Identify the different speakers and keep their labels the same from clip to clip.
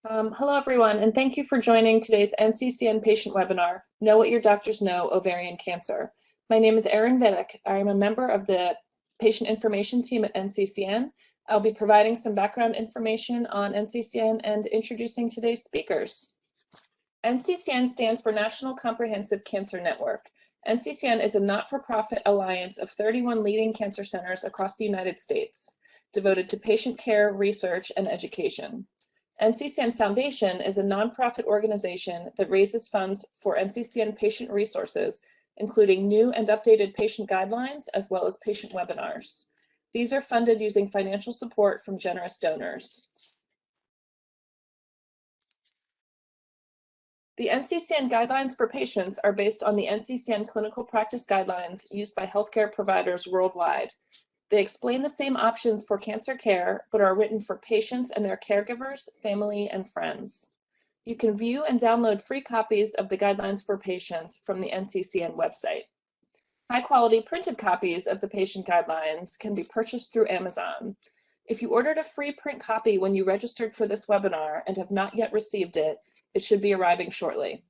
Speaker 1: Hello, everyone, and thank you for joining today's NCCN patient webinar, Know What Your Doctors Know, Ovarian Cancer. My name is Erin Vidic. I am a member of the patient information team at NCCN. I'll be providing some background information on NCCN and introducing today's speakers. NCCN stands for National Comprehensive Cancer Network. NCCN is a not-for-profit alliance of 31 leading cancer centers across the United States, devoted to patient care, research, and education. NCCN Foundation is a nonprofit organization that raises funds for NCCN patient resources, including new and updated patient guidelines, as well as patient webinars. These are funded using financial support from generous donors. The NCCN guidelines for patients are based on the NCCN clinical practice guidelines used by healthcare providers worldwide. They explain the same options for cancer care, but are written for patients and their caregivers, family, and friends. You can view and download free copies of the guidelines for patients from the NCCN website. High-quality printed copies of the patient guidelines can be purchased through Amazon. If you ordered a free print copy when you registered for this webinar and have not yet received it, it should be arriving shortly.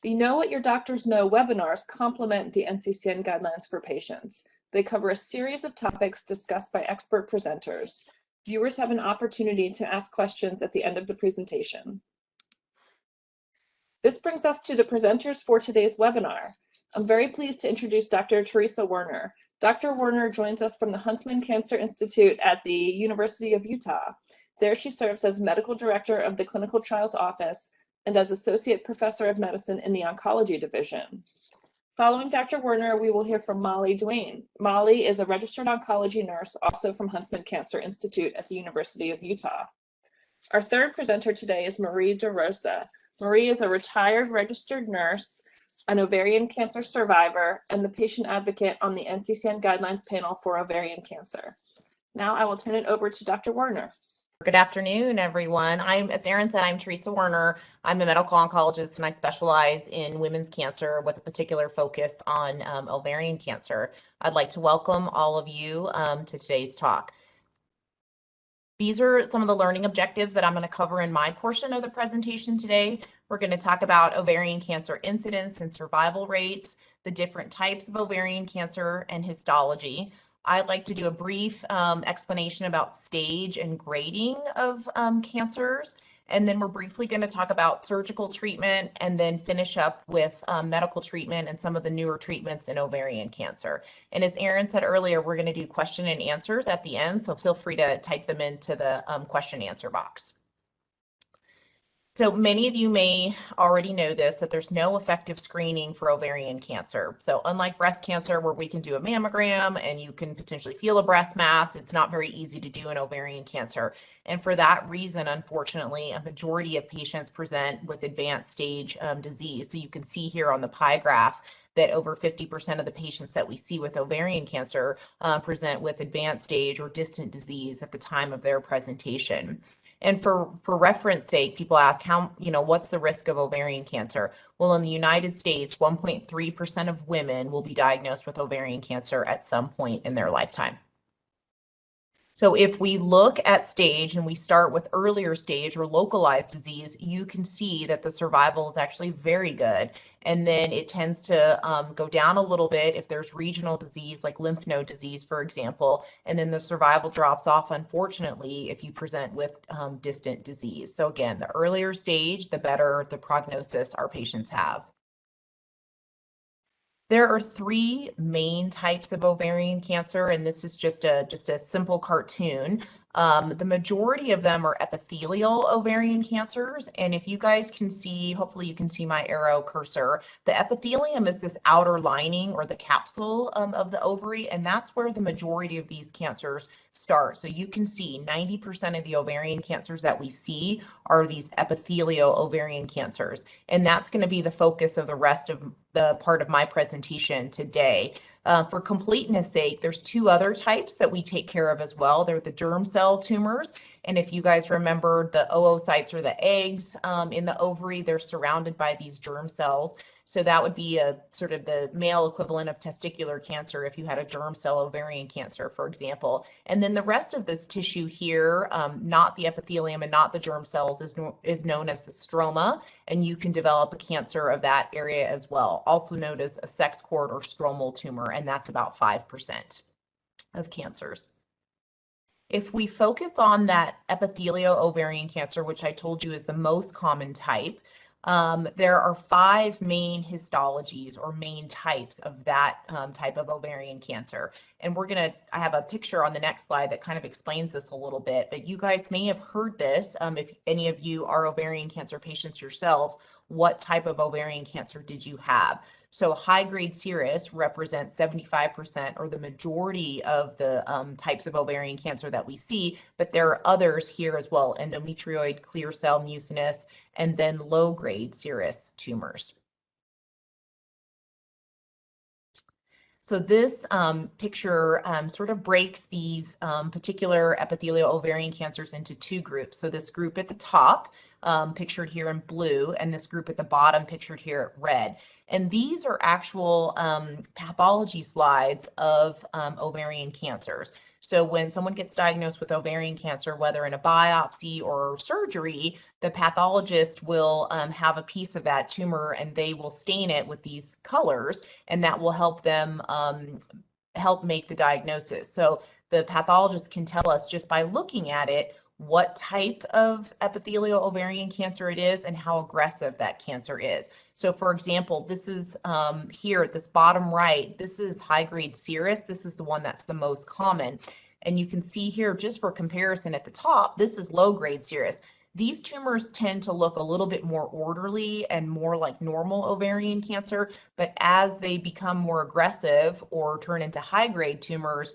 Speaker 1: The Know What Your Doctors Know webinars complement the NCCN guidelines for patients. They cover a series of topics discussed by expert presenters. Viewers have an opportunity to ask questions at the end of the presentation. This brings us to the presenters for today's webinar. I'm very pleased to introduce Dr. Teresa Werner. Dr. Werner joins us from the Huntsman Cancer Institute at the University of Utah. There she serves as medical director of the clinical trials office and as associate professor of medicine in the oncology division. Following Dr. Werner, we will hear from Molly Duane. Molly is a registered oncology nurse, also from Huntsman Cancer Institute at the University of Utah. Our third presenter today is Marie DeRosa. Marie is a retired registered nurse, an ovarian cancer survivor, and the patient advocate on the NCCN guidelines panel for ovarian cancer. Now I will turn it over to Dr. Werner.
Speaker 2: Good afternoon, everyone. As Erin said, I'm Teresa Werner. I'm a medical oncologist and I specialize in women's cancer with a particular focus on ovarian cancer. I'd like to welcome all of you to today's talk. These are some of the learning objectives that I'm going to cover in my portion of the presentation today. We're going to talk about ovarian cancer incidence and survival rates, the different types of ovarian cancer, and histology. I'd like to do a brief explanation about stage and grading of cancers, and then we're briefly going to talk about surgical treatment and then finish up with medical treatment and some of the newer treatments in ovarian cancer. And as Erin said earlier, we're going to do question and answers at the end, so feel free to type them into the question and answer box. So many of you may already know this, that there's no effective screening for ovarian cancer. So unlike breast cancer, where we can do a mammogram and you can potentially feel a breast mass, it's not very easy to do in ovarian cancer. And for that reason, unfortunately, a majority of patients present with advanced stage disease. So you can see here on the pie graph that over 50% of the patients that we see with ovarian cancer present with advanced stage or distant disease at the time of their presentation. And for reference sake, people ask what's the risk of ovarian cancer? Well, in the United States, 1.3% of women will be diagnosed with ovarian cancer at some point in their lifetime. So if we look at stage and we start with earlier stage or localized disease, you can see that the survival is actually very good. And then it tends to go down a little bit if there's regional disease like lymph node disease, for example, and then the survival drops off, unfortunately, if you present with distant disease. So again, the earlier stage, the better the prognosis our patients have. There are three main types of ovarian cancer, and this is just a simple cartoon. The majority of them are epithelial ovarian cancers, and if you guys can see, hopefully you can see my arrow cursor, the epithelium is this outer lining or the capsule of the ovary, and that's where the majority of these cancers start. So you can see 90% of the ovarian cancers that we see are these epithelial ovarian cancers, and that's going to be the focus of the rest of the part of my presentation today. For completeness sake, there's two other types that we take care of as well. They're the germ cell tumors. And if you guys remember, the oocytes or the eggs in the ovary, they're surrounded by these germ cells. So that would be a sort of the male equivalent of testicular cancer if you had a germ cell ovarian cancer, for example. And then the rest of this tissue here, not the epithelium and not the germ cells, is known as the stroma, and you can develop a cancer of that area as well, also known as a sex cord or stromal tumor, and that's about 5% of cancers. If we focus on that epithelial ovarian cancer, which I told you is the most common type, there are 5 main histologies or main types of that type of ovarian cancer. And I have a picture on the next slide that kind of explains this a little bit, but you guys may have heard this. If any of you are ovarian cancer patients yourselves, what type of ovarian cancer did you have? So high-grade serous represents 75% or the majority of the types of ovarian cancer that we see, but there are others here as well: endometrioid, clear cell mucinous, and then low-grade serous tumors. So this picture sort of breaks these particular epithelial ovarian cancers into 2 groups. So this group at the top, pictured here in blue, and this group at the bottom, pictured here in red. And these are actual pathology slides of ovarian cancers. So when someone gets diagnosed with ovarian cancer, whether in a biopsy or surgery, the pathologist will have a piece of that tumor and they will stain it with these colors, and that will help them help make the diagnosis. So the pathologist can tell us just by looking at it what type of epithelial ovarian cancer it is and how aggressive that cancer is. So for example, this is here at this bottom right, this is high-grade serous. This is the one that's the most common. And you can see here, just for comparison at the top, this is low-grade serous. These tumors tend to look a little bit more orderly and more like normal ovarian cancer, but as they become more aggressive or turn into high-grade tumors,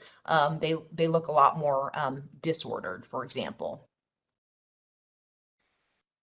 Speaker 2: they look a lot more disordered, for example.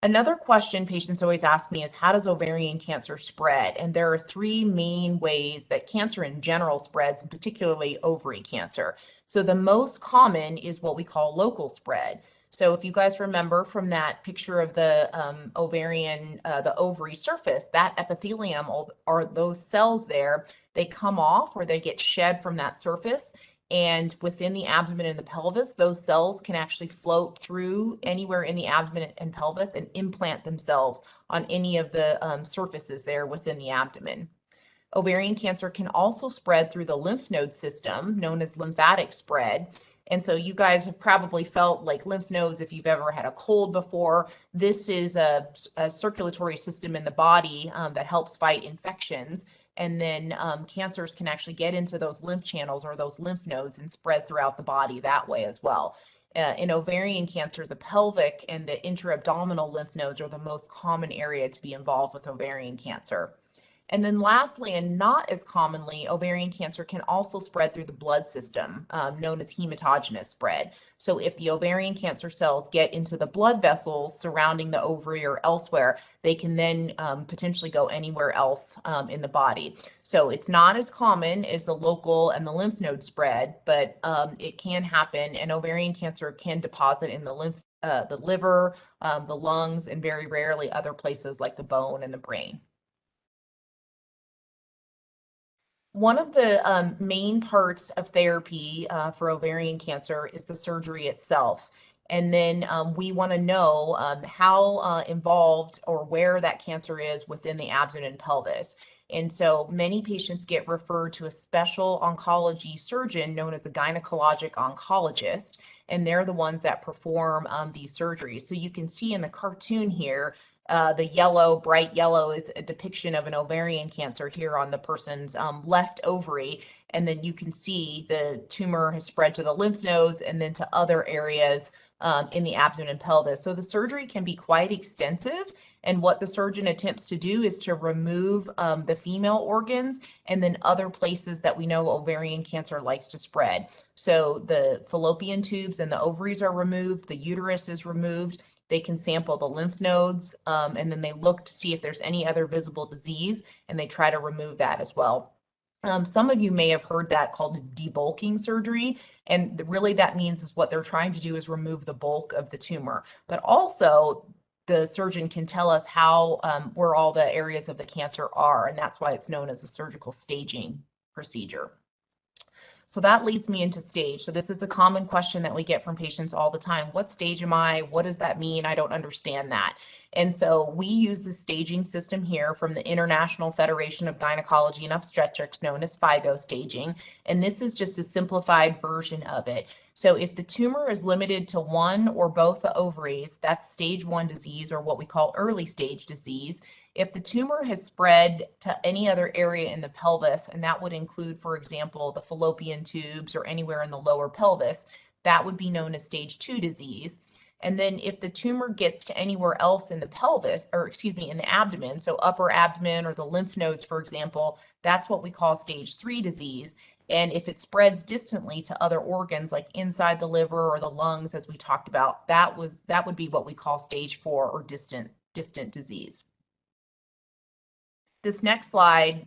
Speaker 2: Another question patients always ask me is, how does ovarian cancer spread? And there are 3 main ways that cancer in general spreads, and particularly ovary cancer. So the most common is what we call local spread. So if you guys remember from that picture of the ovarian, the ovary surface, that epithelium or those cells there, they come off or they get shed from that surface. And within the abdomen and the pelvis, those cells can actually float through anywhere in the abdomen and pelvis and implant themselves on any of the surfaces there within the abdomen. Ovarian cancer can also spread through the lymph node system, known as lymphatic spread. And so you guys have probably felt like lymph nodes if you've ever had a cold before. This is a circulatory system in the body that helps fight infections. And then cancers can actually get into those lymph channels or those lymph nodes and spread throughout the body that way as well. In ovarian cancer, the pelvic and the intra-abdominal lymph nodes are the most common area to be involved with ovarian cancer. And then lastly, and not as commonly, ovarian cancer can also spread through the blood system, known as hematogenous spread. So if the ovarian cancer cells get into the blood vessels surrounding the ovary or elsewhere, they can then potentially go anywhere else in the body. So it's not as common as the local and the lymph node spread, but it can happen, and ovarian cancer can deposit in the liver, the lungs, and very rarely other places like the bone and the brain. One of the main parts of therapy for ovarian cancer is the surgery itself. And then we want to know how involved or where that cancer is within the abdomen and pelvis. And so many patients get referred to a special oncology surgeon known as a gynecologic oncologist, and they're the ones that perform these surgeries. So you can see in the cartoon here, the yellow, bright yellow, is a depiction of an ovarian cancer here on the person's left ovary. And then you can see the tumor has spread to the lymph nodes and then to other areas in the abdomen and pelvis. So the surgery can be quite extensive. And what the surgeon attempts to do is to remove the female organs and then other places that we know ovarian cancer likes to spread. So the fallopian tubes and the ovaries are removed, the uterus is removed. They can sample the lymph nodes, and then they look to see if there's any other visible disease, and they try to remove that as well. Some of you may have heard that called debulking surgery, and really that means is what they're trying to do is remove the bulk of the tumor. But also, the surgeon can tell us how where all the areas of the cancer are, and that's why it's known as a surgical staging procedure. So that leads me into stage. So this is the common question that we get from patients all the time. What stage am I? What does that mean? I don't understand that. And so we use the staging system here from the International Federation of Gynecology and Obstetrics, known as FIGO staging. And this is just a simplified version of it. So if the tumor is limited to one or both the ovaries, that's stage 1 disease, or what we call early stage disease. If the tumor has spread to any other area in the pelvis, and that would include, for example, the fallopian tubes or anywhere in the lower pelvis, that would be known as stage 2 disease. And then if the tumor gets to anywhere else in the pelvis, or excuse me, in the abdomen, so upper abdomen or the lymph nodes, for example, that's what we call stage 3 disease. And if it spreads distantly to other organs, like inside the liver or the lungs, as we talked about, that would be what we call stage 4 or distant disease. This next slide,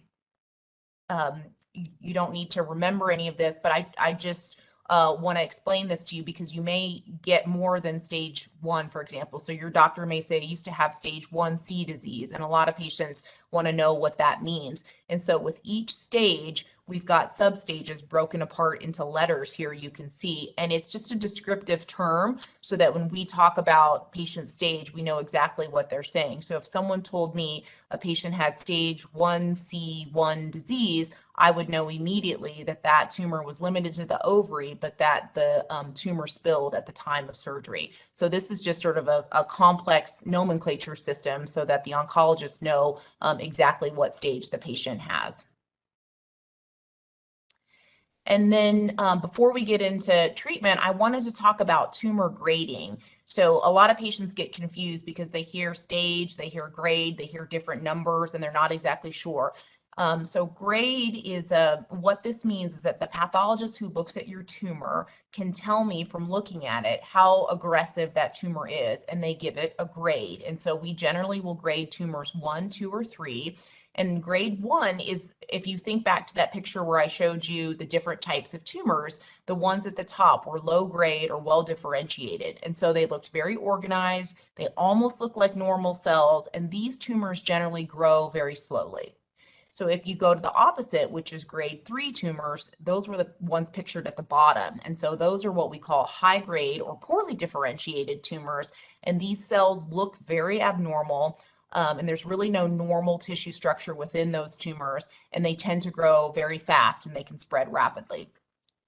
Speaker 2: you don't need to remember any of this, but I just want to explain this to you because you may get more than stage 1, for example. So your doctor may say, I used to have stage 1C disease, and a lot of patients want to know what that means. And so with each stage, we've got substages broken apart into letters here, you can see, and it's just a descriptive term so that when we talk about patient stage, we know exactly what they're saying. So if someone told me a patient had stage 1C1 disease, I would know immediately that that tumor was limited to the ovary, but that the tumor spilled at the time of surgery. So this is just sort of a complex nomenclature system so that the oncologists know exactly what stage the patient has. And then before we get into treatment, I wanted to talk about tumor grading. So a lot of patients get confused because they hear stage, they hear grade, they hear different numbers, and they're not exactly sure. So grade is what this means is that the pathologist who looks at your tumor can tell me from looking at it how aggressive that tumor is, and they give it a grade. And so we generally will grade tumors 1, 2, or 3. And grade 1 is, if you think back to that picture where I showed you the different types of tumors, the ones at the top were low grade or well differentiated. And so they looked very organized. They almost look like normal cells. And these tumors generally grow very slowly. So if you go to the opposite, which is grade 3 tumors, those were the ones pictured at the bottom. And so those are what we call high grade or poorly differentiated tumors. And these cells look very abnormal. And there's really no normal tissue structure within those tumors, and they tend to grow very fast and they can spread rapidly.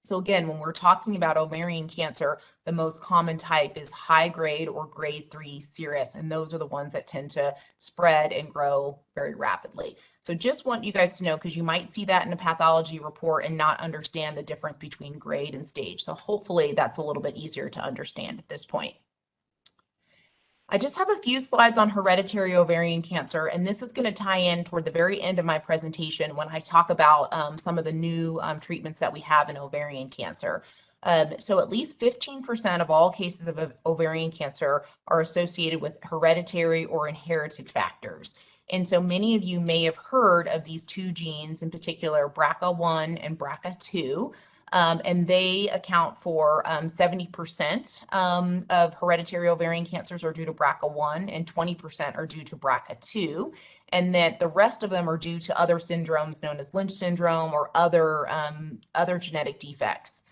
Speaker 2: So again, when we're talking about ovarian cancer, the most common type is high grade or grade 3 serous, and those are the ones that tend to spread and grow very rapidly. So just want you guys to know, because you might see that in a pathology report and not understand the difference between grade and stage. So hopefully that's a little bit easier to understand at this point. I just have a few slides on hereditary ovarian cancer, and this is going to tie in toward the very end of my presentation when I talk about some of the new treatments that we have in ovarian cancer. So at least 15% of all cases of ovarian cancer are associated with hereditary or inherited factors. And so many of you may have heard of these two genes, in particular BRCA1 and BRCA2. And they account for 70% of hereditary ovarian cancers are due to BRCA1 and 20% are due to BRCA2, and that the rest of them are due to other syndromes known as Lynch syndrome or other genetic defects.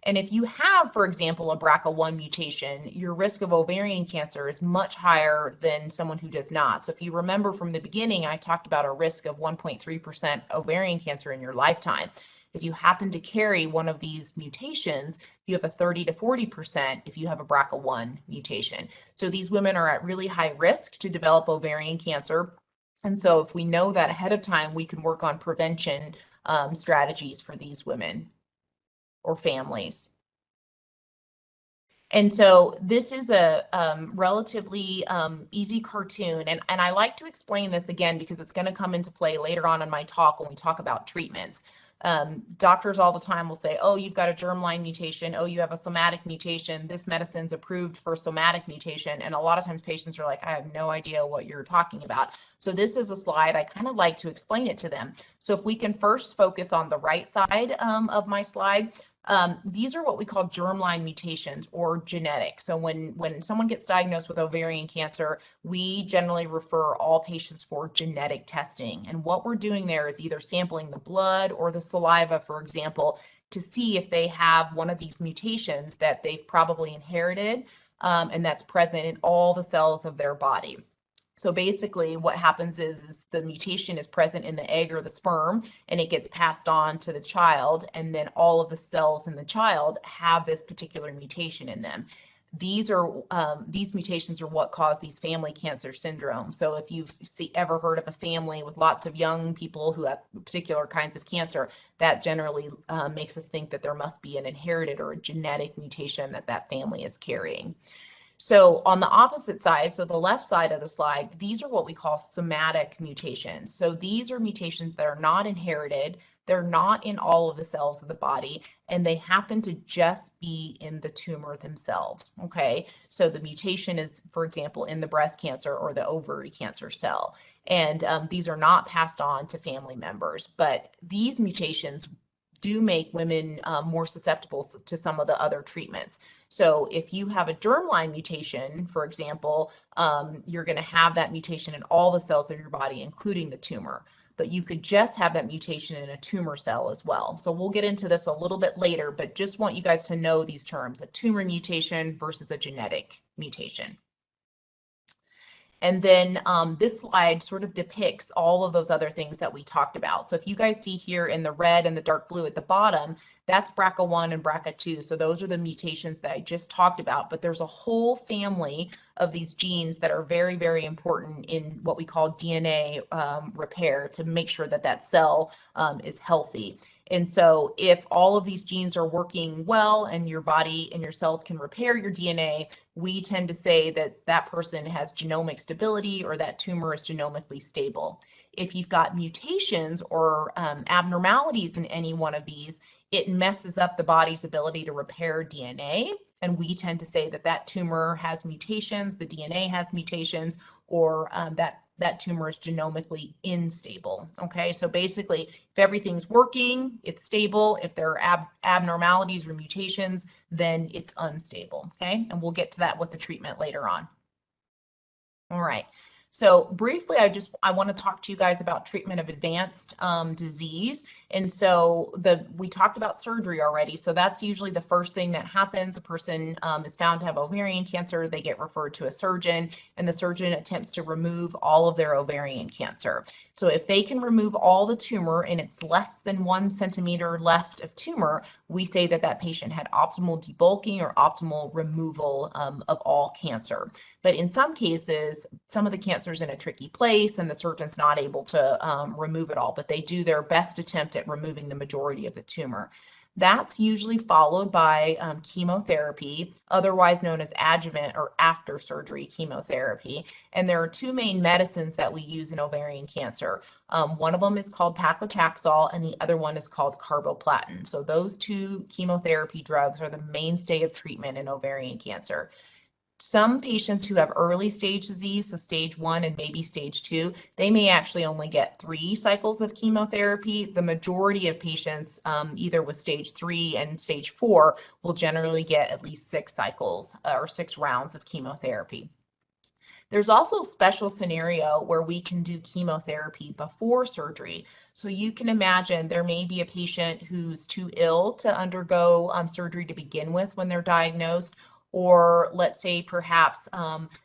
Speaker 2: And if you have, for example, a BRCA1 mutation, your risk of ovarian cancer is much higher than someone who does not. So if you remember from the beginning, I talked about a risk of 1.3% ovarian cancer in your lifetime. If you happen to carry one of these mutations, you have a 30 to 40% if you have a BRCA1 mutation. So these women are at really high risk to develop ovarian cancer. And so if we know that ahead of time, we can work on prevention strategies for these women or families. And so this is a relatively easy cartoon, and I like to explain this again because it's going to come into play later on in my talk when we talk about treatments. Doctors all the time will say, oh, you've got a germline mutation, oh, you have a somatic mutation, this medicine's approved for somatic mutation, and a lot of times patients are like, I have no idea what you're talking about. So this is a slide I kind of like to explain it to them. So if we can first focus on the right side of my slide, These are what we call germline mutations or genetic. So when someone gets diagnosed with ovarian cancer, we generally refer all patients for genetic testing. And what we're doing there is either sampling the blood or the saliva, for example, to see if they have one of these mutations that they've probably inherited, and that's present in all the cells of their body. So basically what happens is the mutation is present in the egg or the sperm, and it gets passed on to the child, and then all of the cells in the child have this particular mutation in them. These mutations are what cause these family cancer syndromes. So if you've ever heard of a family with lots of young people who have particular kinds of cancer, that generally makes us think that there must be an inherited or a genetic mutation that that family is carrying. So on the opposite side, so the left side of the slide, these are what we call somatic mutations. So these are mutations that are not inherited, they're not in all of the cells of the body, and they happen to just be in the tumor themselves, okay? So the mutation is, for example, in the breast cancer or the ovary cancer cell. And these are not passed on to family members, but these mutations do make women more susceptible to some of the other treatments. So if you have a germline mutation, for example, you're going to have that mutation in all the cells of your body, including the tumor. But you could just have that mutation in a tumor cell as well. So we'll get into this a little bit later, but just want you guys to know these terms, a tumor mutation versus a genetic mutation. And then this slide sort of depicts all of those other things that we talked about. So if you guys see here in the red and the dark blue at the bottom, that's BRCA1 and BRCA2. So those are the mutations that I just talked about, but there's a whole family of these genes that are very, very important in what we call DNA repair to make sure that that cell is healthy. And so if all of these genes are working well and your body and your cells can repair your DNA, we tend to say that that person has genomic stability or that tumor is genomically stable. If you've got mutations or abnormalities in any one of these, it messes up the body's ability to repair DNA. And we tend to say that that tumor has mutations, the DNA has mutations, or that tumor is genomically unstable. Okay, so basically, if everything's working, it's stable. If there are abnormalities or mutations, then it's unstable. Okay, and we'll get to that with the treatment later on. All right. So briefly, I want to talk to you guys about treatment of advanced disease. And so we talked about surgery already. So that's usually the first thing that happens. A person is found to have ovarian cancer. They get referred to a surgeon, and the surgeon attempts to remove all of their ovarian cancer. So if they can remove all the tumor and it's less than 1 centimeter left of tumor, we say that that patient had optimal debulking or optimal removal of all cancer. But in some cases, some of the cancer's in a tricky place and the surgeon's not able to remove it all, but they do their best attempt at removing the majority of the tumor. That's usually followed by chemotherapy, otherwise known as adjuvant or after surgery chemotherapy. And there are two main medicines that we use in ovarian cancer. One of them is called paclitaxel and the other one is called carboplatin. So those two chemotherapy drugs are the mainstay of treatment in ovarian cancer. Some patients who have early stage disease, so stage 1 and maybe stage 2, they may actually only get 3 cycles of chemotherapy. The majority of patients, either with stage 3 and stage 4, will generally get at least 6 cycles or 6 rounds of chemotherapy. There's also a special scenario where we can do chemotherapy before surgery. So you can imagine there may be a patient who's too ill to undergo surgery to begin with when they're diagnosed, or let's say perhaps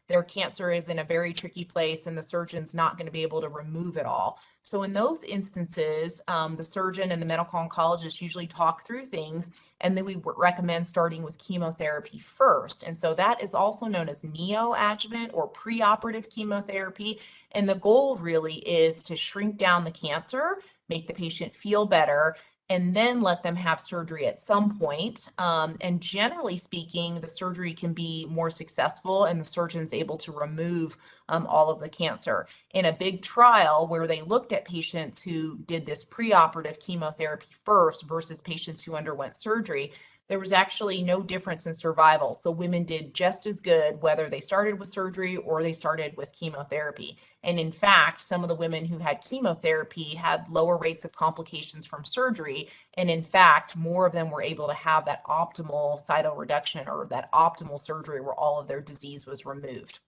Speaker 2: their cancer is in a very tricky place and the surgeon's not going to be able to remove it all. So in those instances, the surgeon and the medical oncologist usually talk through things, and then we recommend starting with chemotherapy first. And so that is also known as neoadjuvant or preoperative chemotherapy. And the goal really is to shrink down the cancer, make the patient feel better, and then let them have surgery at some point. And generally speaking, the surgery can be more successful and the surgeon's able to remove all of the cancer. In a big trial where they looked at patients who did this preoperative chemotherapy first versus patients who underwent surgery, there was actually no difference in survival. So women did just as good whether they started with surgery or they started with chemotherapy. And in fact, some of the women who had chemotherapy had lower rates of complications from surgery. And in fact, more of them were able to have that optimal cytoreduction or that optimal surgery where all of their disease was removed.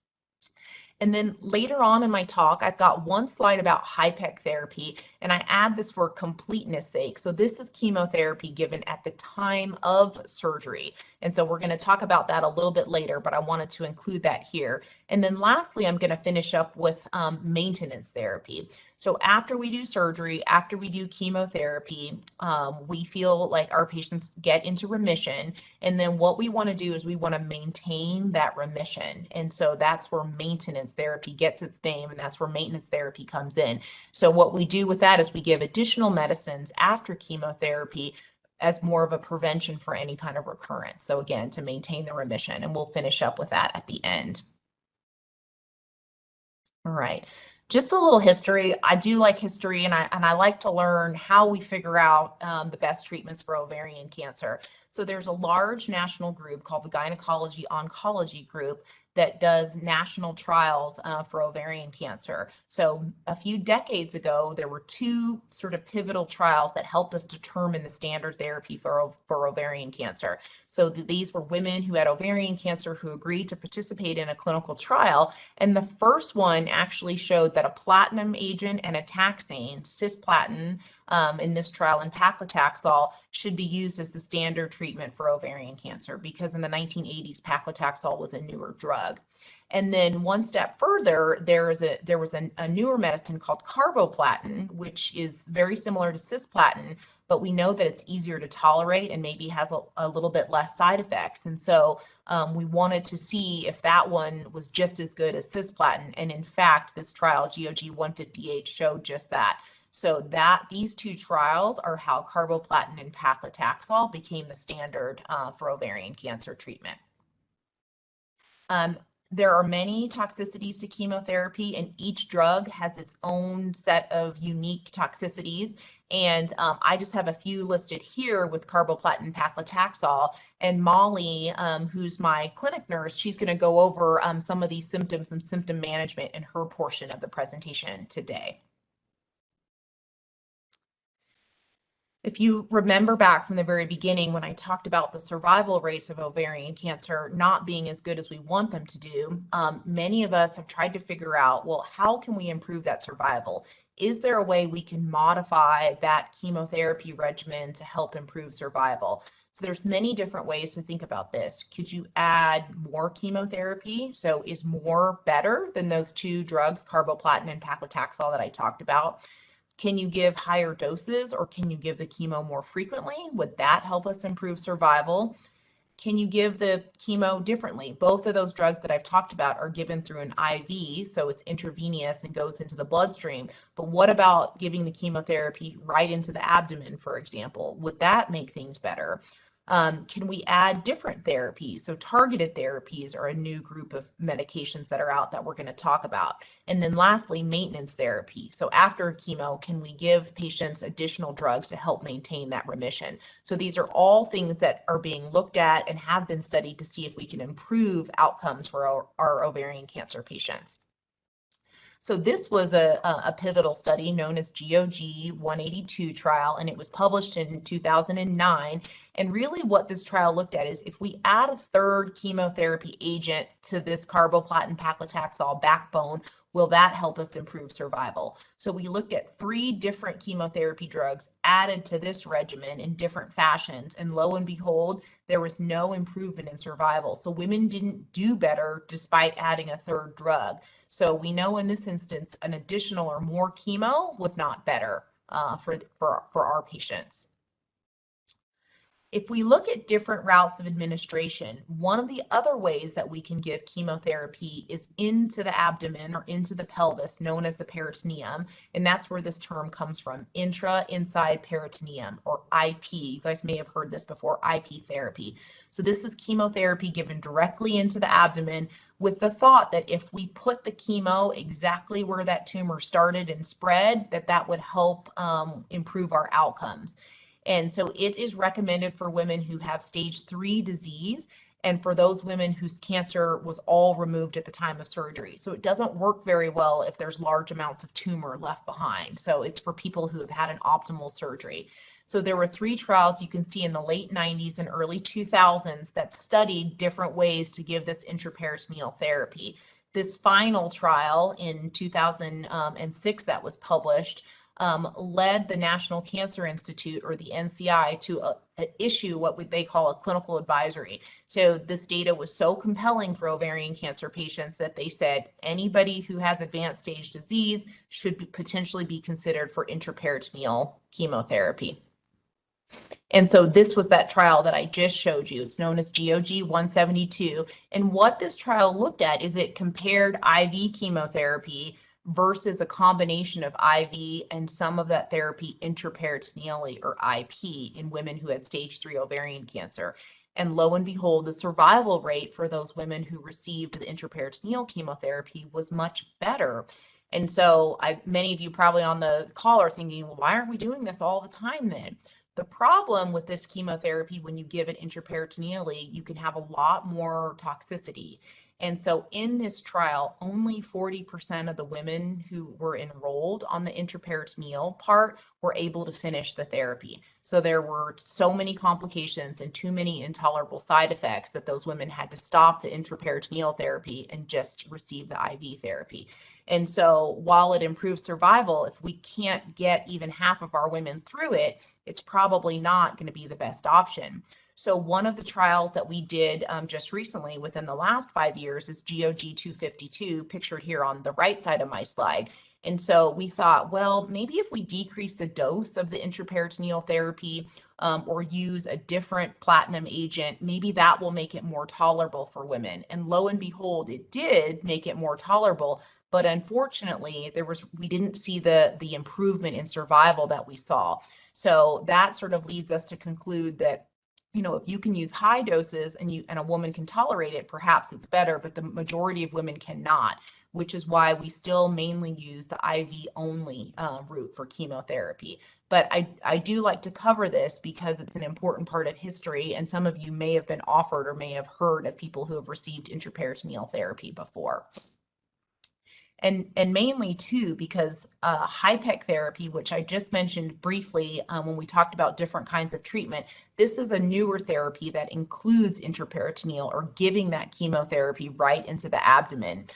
Speaker 2: And then later on in my talk, I've got one slide about HIPEC therapy, and I add this for completeness sake. So this is chemotherapy given at the time of surgery. And so we're going to talk about that a little bit later, but I wanted to include that here. And then lastly, I'm going to finish up with maintenance therapy. So after we do surgery, after we do chemotherapy, we feel like our patients get into remission. And then what we want to do is we want to maintain that remission. And so that's where maintenance therapy gets its name, and that's where maintenance therapy comes in. So what we do with that is we give additional medicines after chemotherapy as more of a prevention for any kind of recurrence. So again, to maintain the remission, and we'll finish up with that at the end. All right. Just a little history. I do like history, and I like to learn how we figure out the best treatments for ovarian cancer. So there's a large national group called the Gynecology Oncology Group that does national trials for ovarian cancer. So a few decades ago, there were two sort of pivotal trials that helped us determine the standard therapy for ovarian cancer. So these were women who had ovarian cancer who agreed to participate in a clinical trial. And the first one actually showed that a platinum agent and a taxane, cisplatin, in this trial, and paclitaxel should be used as the standard treatment for ovarian cancer, because in the 1980s, paclitaxel was a newer drug. And then one step further, there was a newer medicine called carboplatin, which is very similar to cisplatin, but we know that it's easier to tolerate and maybe has a little bit less side effects. And so we wanted to see if that one was just as good as cisplatin. And in fact, this trial, GOG 158, showed just that. So these two trials are how carboplatin and paclitaxel became the standard for ovarian cancer treatment. There are many toxicities to chemotherapy, and each drug has its own set of unique toxicities. And I just have a few listed here with carboplatin and paclitaxel. And Molly, who's my clinic nurse, she's going to go over some of these symptoms and symptom management in her portion of the presentation today. If you remember back from the very beginning when I talked about the survival rates of ovarian cancer not being as good as we want them to do, many of us have tried to figure out, well, how can we improve that survival? Is there a way we can modify that chemotherapy regimen to help improve survival? So there's many different ways to think about this. Could you add more chemotherapy? So is more better than those two drugs, carboplatin and paclitaxel, that I talked about? Can you give higher doses, or can you give the chemo more frequently? Would that help us improve survival? Can you give the chemo differently? Both of those drugs that I've talked about are given through an IV, so it's intravenous and goes into the bloodstream. But what about giving the chemotherapy right into the abdomen, for example? Would that make things better? Can we add different therapies? So targeted therapies are a new group of medications that are out that we're going to talk about. And then lastly, maintenance therapy. So after chemo, can we give patients additional drugs to help maintain that remission? So these are all things that are being looked at and have been studied to see if we can improve outcomes for our ovarian cancer patients. So this was a pivotal study known as GOG 182 trial, and it was published in 2009. And really what this trial looked at is if we add a third chemotherapy agent to this carboplatin paclitaxel backbone, will that help us improve survival? So we looked at 3 different chemotherapy drugs added to this regimen in different fashions, and lo and behold, there was no improvement in survival. So women didn't do better despite adding a third drug. So we know in this instance, an additional or more chemo was not better for our patients. If we look at different routes of administration, one of the other ways that we can give chemotherapy is into the abdomen or into the pelvis, known as the peritoneum. And that's where this term comes from, inside peritoneum, or IP. You guys may have heard this before, IP therapy. So this is chemotherapy given directly into the abdomen with the thought that if we put the chemo exactly where that tumor started and spread, that would help improve our outcomes. And so it is recommended for women who have stage 3 disease and for those women whose cancer was all removed at the time of surgery. So it doesn't work very well if there's large amounts of tumor left behind. So it's for people who have had an optimal surgery. So there were 3 trials you can see in the late 90s and early 2000s that studied different ways to give this intraperitoneal therapy. This final trial in 2006 that was published led the National Cancer Institute, or the NCI, to issue what they call a clinical advisory. So this data was so compelling for ovarian cancer patients that they said anybody who has advanced stage disease should potentially be considered for intraperitoneal chemotherapy. And so this was that trial that I just showed you. It's known as GOG 172. And what this trial looked at is it compared IV chemotherapy versus a combination of IV and some of that therapy intraperitoneally, or IP, in women who had stage 3 ovarian cancer. And lo and behold, the survival rate for those women who received the intraperitoneal chemotherapy was much better. And so many of you probably on the call are thinking, well, why aren't we doing this all the time then? The problem with this chemotherapy, when you give it intraperitoneally, you can have a lot more toxicity. And so in this trial, only 40% of the women who were enrolled on the intraperitoneal part were able to finish the therapy. So there were so many complications and too many intolerable side effects that those women had to stop the intraperitoneal therapy and just receive the IV therapy. And so while it improves survival, if we can't get even half of our women through it, it's probably not going to be the best option. So one of the trials that we did just recently within the last 5 years is GOG 252, pictured here on the right side of my slide. And so we thought, well, maybe if we decrease the dose of the intraperitoneal therapy or use a different platinum agent, maybe that will make it more tolerable for women. And lo and behold, it did make it more tolerable. But unfortunately, we didn't see the improvement in survival that we saw. So that sort of leads us to conclude that, you know, if you can use high doses and a woman can tolerate it, perhaps it's better, but the majority of women cannot, which is why we still mainly use the IV only route for chemotherapy. But I do like to cover this because it's an important part of history, and some of you may have been offered or may have heard of people who have received intraperitoneal therapy before. And mainly too, because HIPEC therapy, which I just mentioned briefly when we talked about different kinds of treatment, this is a newer therapy that includes intraperitoneal, or giving that chemotherapy right into the abdomen.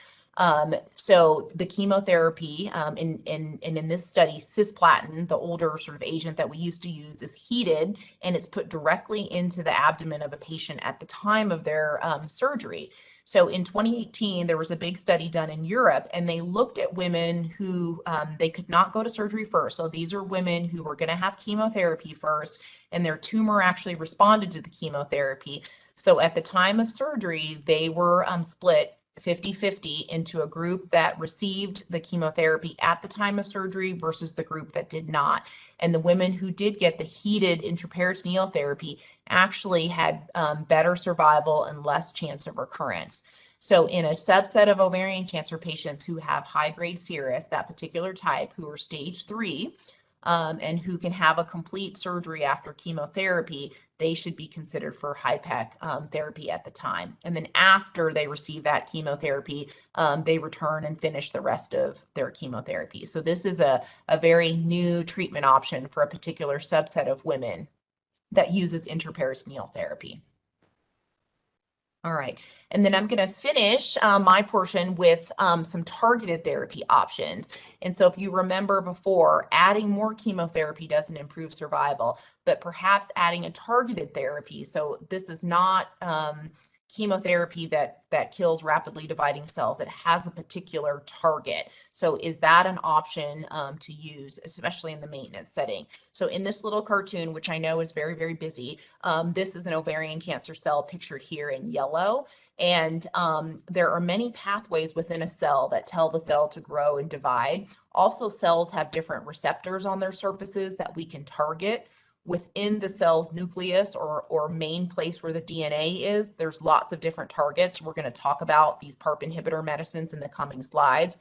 Speaker 2: So the chemotherapy in this study, cisplatin, the older sort of agent that we used to use, is heated and it's put directly into the abdomen of a patient at the time of their surgery. So in 2018, there was a big study done in Europe, and they looked at women who they could not go to surgery first. So these are women who were going to have chemotherapy first, and their tumor actually responded to the chemotherapy. So at the time of surgery, they were split 50-50 into a group that received the chemotherapy at the time of surgery versus the group that did not. And the women who did get the heated intraperitoneal therapy actually had better survival and less chance of recurrence. So in a subset of ovarian cancer patients who have high-grade serous, that particular type, who are stage 3, and who can have a complete surgery after chemotherapy, they should be considered for HIPEC therapy at the time. And then after they receive that chemotherapy, they return and finish the rest of their chemotherapy. So this is a very new treatment option for a particular subset of women that uses intraperitoneal therapy. All right, and then I'm going to finish my portion with some targeted therapy options. And so if you remember before, adding more chemotherapy doesn't improve survival, but perhaps adding a targeted therapy. So this is not chemotherapy that kills rapidly dividing cells. It has a particular target. So is that an option to use, especially in the maintenance setting? So in this little cartoon, which I know is very, very busy, this is an ovarian cancer cell pictured here in yellow. And there are many pathways within a cell that tell the cell to grow and divide. Also, cells have different receptors on their surfaces that we can target. Within the cell's nucleus, or main place where the DNA is, there's lots of different targets. We're going to talk about these PARP inhibitor medicines in the coming slides.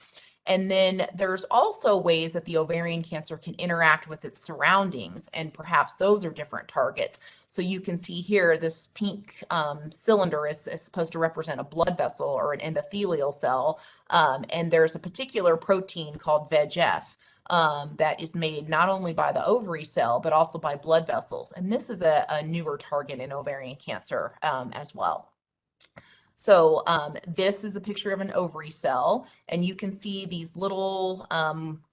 Speaker 2: And then there's also ways that the ovarian cancer can interact with its surroundings, and perhaps those are different targets. So you can see here, this pink cylinder is supposed to represent a blood vessel or an endothelial cell, and there's a particular protein called VEGF that is made not only by the ovary cell, but also by blood vessels. And this is a newer target in ovarian cancer as well. So this is a picture of an ovary cell, and you can see these little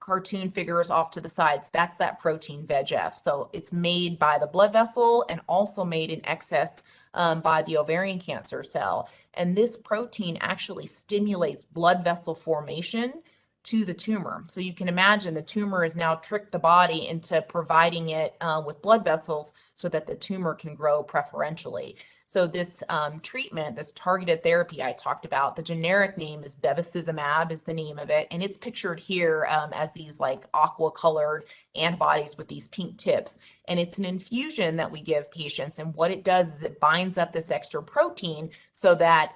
Speaker 2: cartoon figures off to the sides. That's that protein VEGF. So it's made by the blood vessel and also made in excess by the ovarian cancer cell. And this protein actually stimulates blood vessel formation to the tumor. So you can imagine the tumor has now tricked the body into providing it with blood vessels so that the tumor can grow preferentially. So this treatment, this targeted therapy I talked about, the generic name is bevacizumab is the name of it. And it's pictured here as these like aqua colored antibodies with these pink tips. And it's an infusion that we give patients. And what it does is it binds up this extra protein so that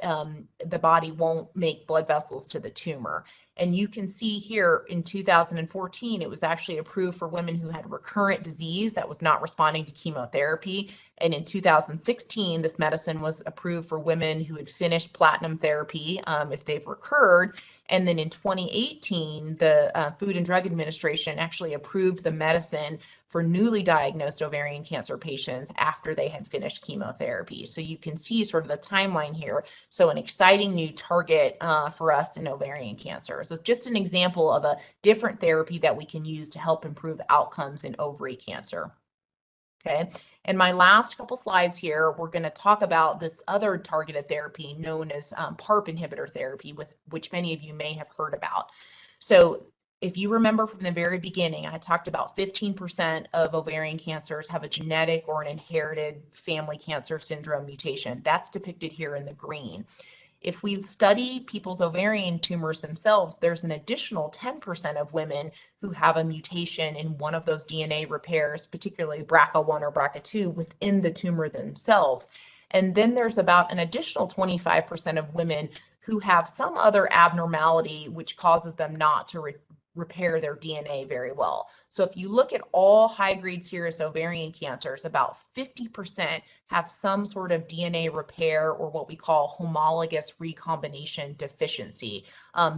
Speaker 2: the body won't make blood vessels to the tumor. And you can see here in 2014, it was actually approved for women who had recurrent disease that was not responding to chemotherapy. And in 2016, this medicine was approved for women who had finished platinum therapy if they've recurred. And then in 2018, the Food and Drug Administration actually approved the medicine for newly diagnosed ovarian cancer patients after they had finished chemotherapy. So you can see sort of the timeline here. So an exciting new target for us in ovarian cancer. So just an example of a different therapy that we can use to help improve outcomes in ovary cancer. Okay, and my last couple slides here, we're going to talk about this other targeted therapy known as PARP inhibitor therapy, which many of you may have heard about. So if you remember from the very beginning, I talked about 15% of ovarian cancers have a genetic or an inherited family cancer syndrome mutation. That's depicted here in the green. If we study people's ovarian tumors themselves, there's an additional 10% of women who have a mutation in one of those DNA repairs, particularly BRCA1 or BRCA2, within the tumor themselves. And then there's about an additional 25% of women who have some other abnormality which causes them not to repair their DNA very well. So if you look at all high-grade serous ovarian cancers, about 50% have some sort of DNA repair or what we call homologous recombination deficiency.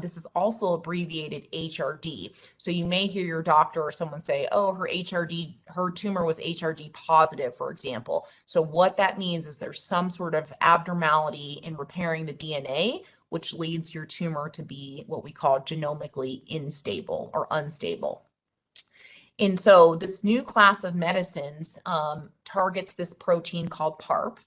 Speaker 2: This is also abbreviated HRD. So you may hear your doctor or someone say, oh, her tumor was HRD positive, for example. So what that means is there's some sort of abnormality in repairing the DNA, which leads your tumor to be what we call genomically unstable or unstable. And so this new class of medicines targets this protein called PARP.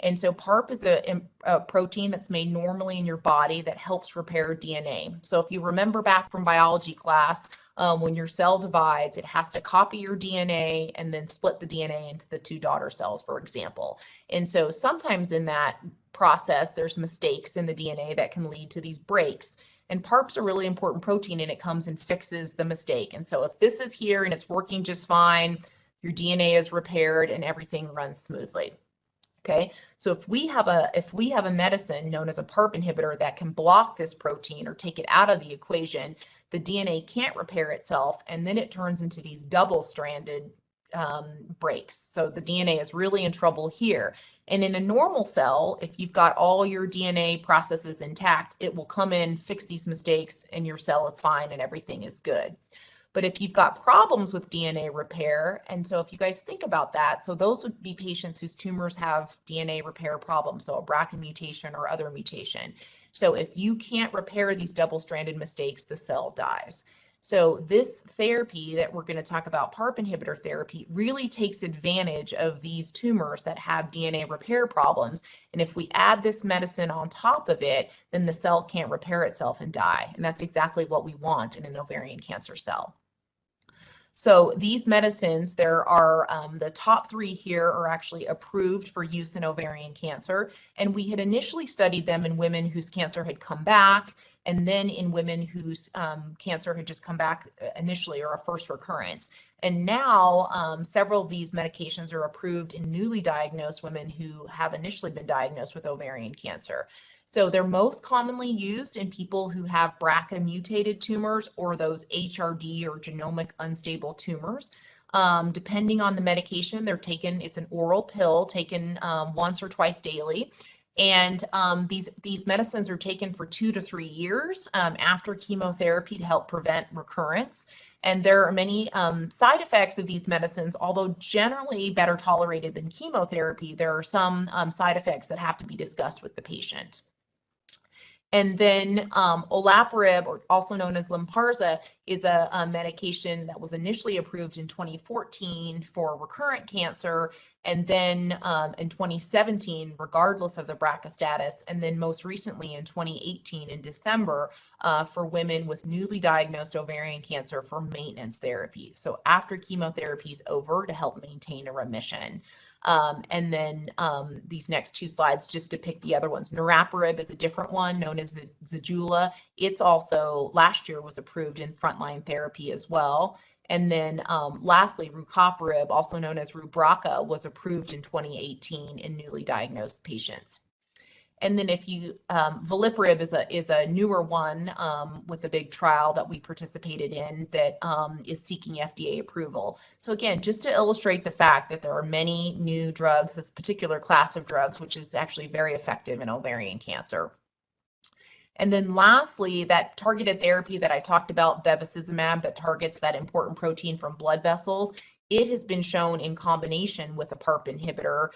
Speaker 2: And so PARP is a protein that's made normally in your body that helps repair DNA. So if you remember back from biology class, when your cell divides, it has to copy your DNA and then split the DNA into the two daughter cells, for example. And so sometimes in that process, there's mistakes in the DNA that can lead to these breaks. And PARP's a really important protein, and it comes and fixes the mistake. And so if this is here and it's working just fine, your DNA is repaired and everything runs smoothly. Okay, so if we have a medicine known as a PARP inhibitor that can block this protein or take it out of the equation, the DNA can't repair itself, and then it turns into these double-stranded breaks. So the DNA is really in trouble here. And in a normal cell, if you've got all your DNA processes intact, it will come in, fix these mistakes, and your cell is fine and everything is good. But if you've got problems with DNA repair, and so if you guys think about that, so those would be patients whose tumors have DNA repair problems, so a BRCA mutation or other mutation. So if you can't repair these double-stranded mistakes, the cell dies. So this therapy that we're going to talk about, PARP inhibitor therapy, really takes advantage of these tumors that have DNA repair problems. And if we add this medicine on top of it, then the cell can't repair itself and die. And that's exactly what we want in an ovarian cancer cell. So these medicines, there are the top 3 here are actually approved for use in ovarian cancer. And we had initially studied them in women whose cancer had come back, and then in women whose cancer had just come back initially or a first recurrence. And now several of these medications are approved in newly diagnosed women who have initially been diagnosed with ovarian cancer. So they're most commonly used in people who have BRCA mutated tumors or those HRD or genomic unstable tumors. Depending on the medication they're taken, it's an oral pill taken once or twice daily. And these medicines are taken for 2 to 3 years after chemotherapy to help prevent recurrence. And there are many side effects of these medicines, although generally better tolerated than chemotherapy. There are some side effects that have to be discussed with the patient. And then olaparib, or also known as Lynparza, is a medication that was initially approved in 2014 for recurrent cancer, and then in 2017, regardless of the BRCA status, and then most recently in 2018 in December for women with newly diagnosed ovarian cancer for maintenance therapy. So after chemotherapy is over, to help maintain a remission. And then these next two slides just depict the other ones. Niraparib is a different one, known as Zejula. It's also last year was approved in frontline therapy as well. And then lastly, rucaparib, also known as Rubraca, was approved in 2018 in newly diagnosed patients. And then if you, veliparib is a newer one with a big trial that we participated in that is seeking FDA approval. So again, just to illustrate the fact that there are many new drugs, this particular class of drugs, which is actually very effective in ovarian cancer. And then lastly, that targeted therapy that I talked about, bevacizumab, that targets that important protein from blood vessels, it has been shown in combination with a PARP inhibitor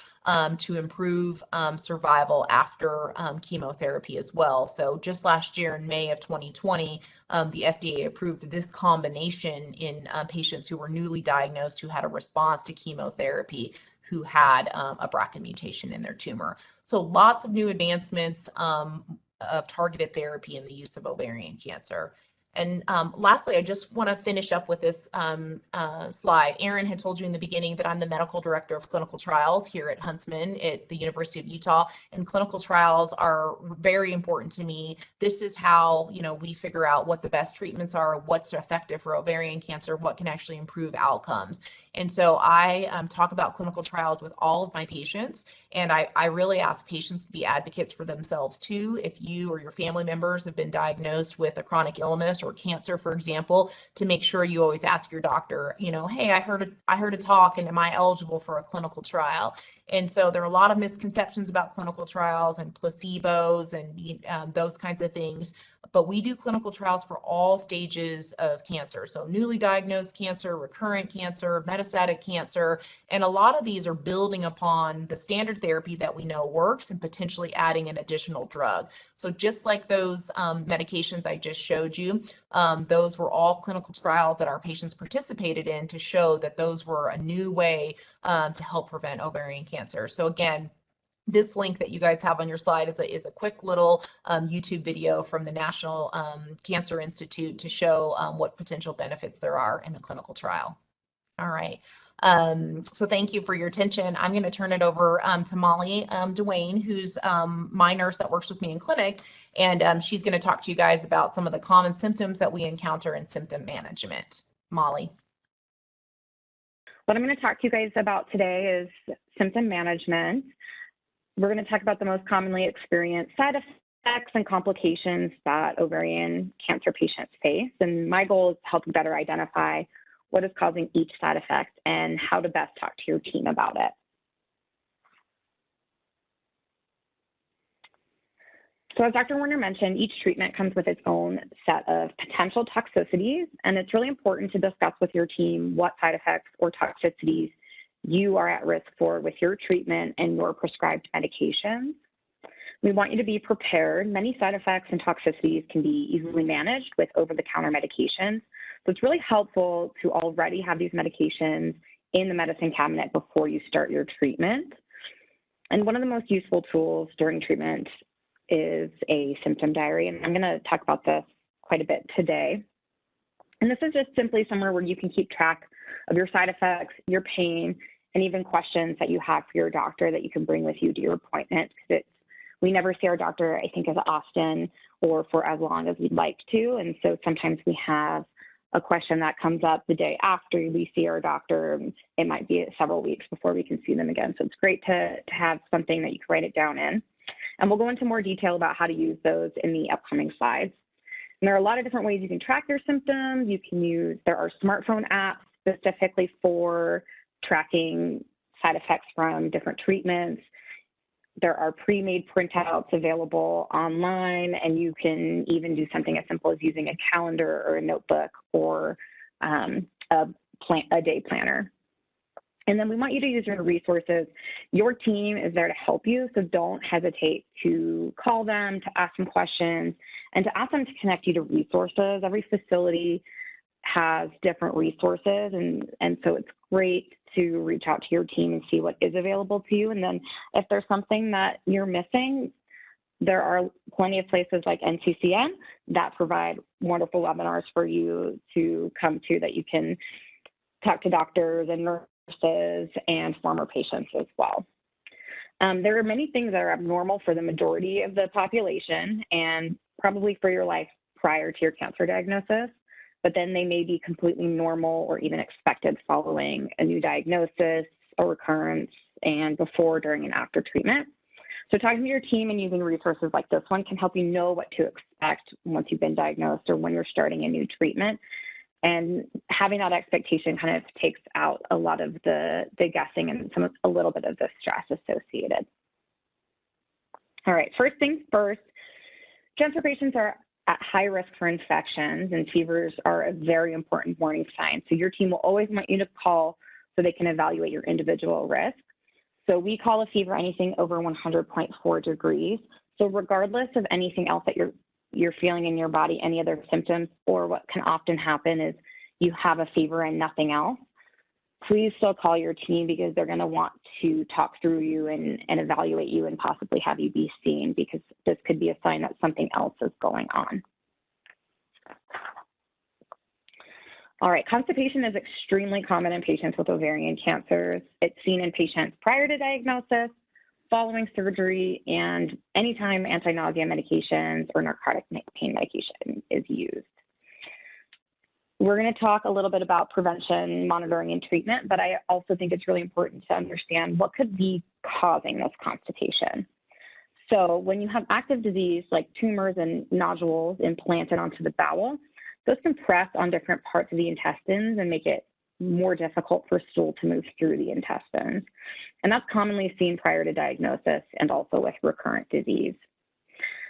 Speaker 2: to improve survival after chemotherapy as well. So just last year in May of 2020, the FDA approved this combination in patients who were newly diagnosed who had a response to chemotherapy who had a BRCA mutation in their tumor. So lots of new advancements of targeted therapy in the use of ovarian cancer. And lastly, I just want to finish up with this slide. Erin had told you in the beginning that I'm the medical director of clinical trials here at Huntsman at the University of Utah, and clinical trials are very important to me. This is how, you know, we figure out what the best treatments are, what's effective for ovarian cancer, what can actually improve outcomes. And so I talk about clinical trials with all of my patients, and I really ask patients to be advocates for themselves too. If you or your family members have been diagnosed with a chronic illness or cancer, for example, to make sure you always ask your doctor, you know, hey, I heard a talk, and am I eligible for a clinical trial? And so there are a lot of misconceptions about clinical trials and placebos and those kinds of things. But we do clinical trials for all stages of cancer. So newly diagnosed cancer, recurrent cancer, metastatic cancer, and a lot of these are building upon the standard therapy that we know works and potentially adding an additional drug. So just like those medications I just showed you, those were all clinical trials that our patients participated in to show that those were a new way to help prevent ovarian cancer. So again, this link that you guys have on your slide is a quick little YouTube video from the National Cancer Institute to show what potential benefits there are in a clinical trial. All right. So thank you for your attention. I'm going to turn it over to Molly Dwayne, who's my nurse that works with me in clinic, and she's going to talk to you guys about some of the common symptoms that we encounter in symptom management. Molly.
Speaker 3: What I'm going to talk to you guys about today is symptom management. We're going to talk about the most commonly experienced side effects and complications that ovarian cancer patients face. And my goal is to help you better identify what is causing each side effect and how to best talk to your team about it. So as Dr. Werner mentioned, each treatment comes with its own set of potential toxicities, and it's really important to discuss with your team what side effects or toxicities you are at risk for with your treatment and your prescribed medications. We want you to be prepared. Many side effects and toxicities can be easily managed with over-the-counter medications. So it's really helpful to already have these medications in the medicine cabinet before you start your treatment. And one of the most useful tools during treatment is a symptom diary. And I'm going to talk about this quite a bit today. And this is just simply somewhere where you can keep track of your side effects, your pain, and even questions that you have for your doctor that you can bring with you to your appointment. We never see our doctor, I think, as often or for as long as we'd like to. And so sometimes we have a question that comes up the day after we see our doctor. It might be several weeks before we can see them again. So it's great to have something that you can write it down in. And we'll go into more detail about how to use those in the upcoming slides. And there are a lot of different ways you can track your symptoms. There are smartphone apps specifically for tracking side effects from different treatments. There are pre-made printouts available online, and you can even do something as simple as using a calendar or a notebook or a day planner. And then we want you to use your resources. Your team is there to help you, so don't hesitate to call them, to ask them questions, and to ask them to connect you to resources. Every facility has different resources, and so it's great to reach out to your team and see what is available to you. And then if there's something that you're missing, there are plenty of places like NCCN that provide wonderful webinars for you to come to that you can talk to doctors and nurses and former patients as well. There are many things that are abnormal for the majority of the population and probably for your life prior to your cancer diagnosis, but then they may be completely normal or even expected following a new diagnosis or recurrence and before, during, and after treatment. So talking to your team and using resources like this one can help you know what to expect once you've been diagnosed or when you're starting a new treatment. And having that expectation kind of takes out a lot of the guessing and a little bit of the stress associated. All right, first things first, cancer patients are at high risk for infections, and fevers are a very important warning sign. So your team will always want you to call so they can evaluate your individual risk. So we call a fever anything over 100.4 degrees. So regardless of anything else that you're feeling in your body, any other symptoms, or what can often happen is you have a fever and nothing else, please still call your team because they're going to want to talk through you and evaluate you and possibly have you be seen, because this could be a sign that something else is going on. All right, constipation is extremely common in patients with ovarian cancers. It's seen in patients prior to diagnosis, following surgery, and anytime anti-nausea medications or narcotic pain medication is used. We're going to talk a little bit about prevention, monitoring, and treatment, but I also think it's really important to understand what could be causing this constipation. So when you have active disease like tumors and nodules implanted onto the bowel, those can press on different parts of the intestines and make it more difficult for stool to move through the intestines. And that's commonly seen prior to diagnosis and also with recurrent disease.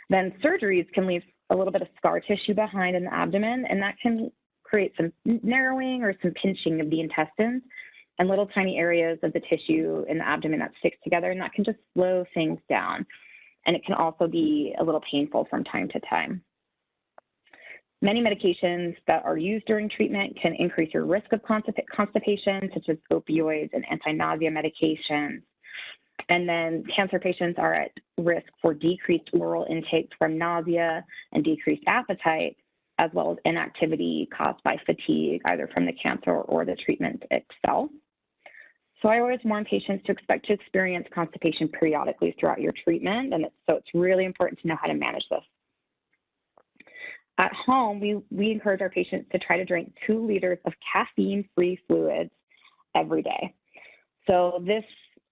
Speaker 3: Then surgeries can leave a little bit of scar tissue behind in the abdomen, and that can create some narrowing or some pinching of the intestines and little tiny areas of the tissue in the abdomen that sticks together, and that can just slow things down. And it can also be a little painful from time to time. Many medications that are used during treatment can increase your risk of constipation, such as opioids and anti-nausea medications. And then cancer patients are at risk for decreased oral intake from nausea and decreased appetite, as well as inactivity caused by fatigue, either from the cancer or the treatment itself. So I always warn patients to expect to experience constipation periodically throughout your treatment, and so it's really important to know how to manage this. At home, we encourage our patients to try to drink 2 liters of caffeine-free fluids every day. So this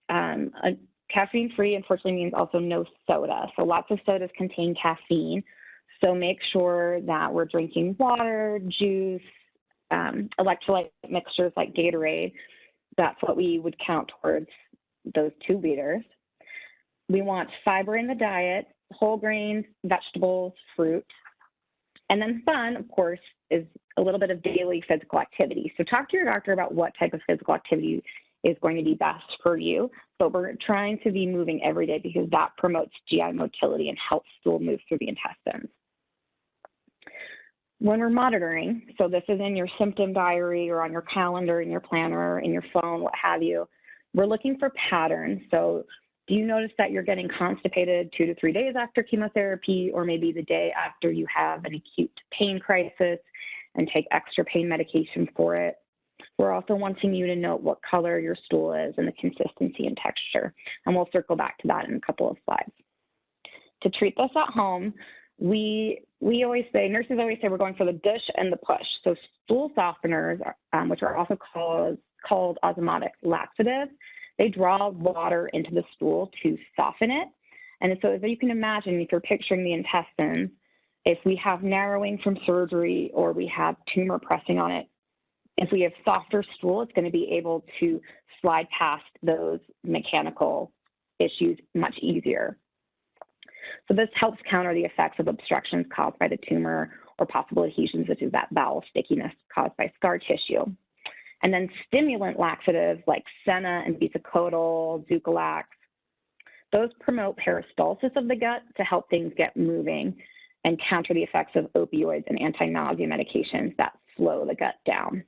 Speaker 3: caffeine-free, unfortunately, means also no soda. So lots of sodas contain caffeine. So make sure that we're drinking water, juice, electrolyte mixtures like Gatorade. That's what we would count towards those 2 liters. We want fiber in the diet, whole grains, vegetables, fruit. And then fun, of course, is a little bit of daily physical activity. So talk to your doctor about what type of physical activity is going to be best for you. But we're trying to be moving every day because that promotes GI motility and helps stool move through the intestines. When we're monitoring, so this is in your symptom diary or on your calendar, in your planner, in your phone, what have you, we're looking for patterns. So do you notice that you're getting constipated 2 to 3 days after chemotherapy, or maybe the day after you have an acute pain crisis and take extra pain medication for it? We're also wanting you to note what color your stool is and the consistency and texture, and we'll circle back to that in a couple of slides. To treat this at home, we always say, nurses always say we're going for the push and the push. So stool softeners, which are also called osmotic laxatives, they draw water into the stool to soften it. And so as you can imagine, if you're picturing the intestines, if we have narrowing from surgery or we have tumor pressing on it, if we have softer stool, it's going to be able to slide past those mechanical issues much easier. So this helps counter the effects of obstructions caused by the tumor or possible adhesions, which is that bowel stickiness caused by scar tissue. And then stimulant laxatives like Senna and Bisacodyl, Zucalax, those promote peristalsis of the gut to help things get moving and counter the effects of opioids and anti-nausea medications that slow the gut down.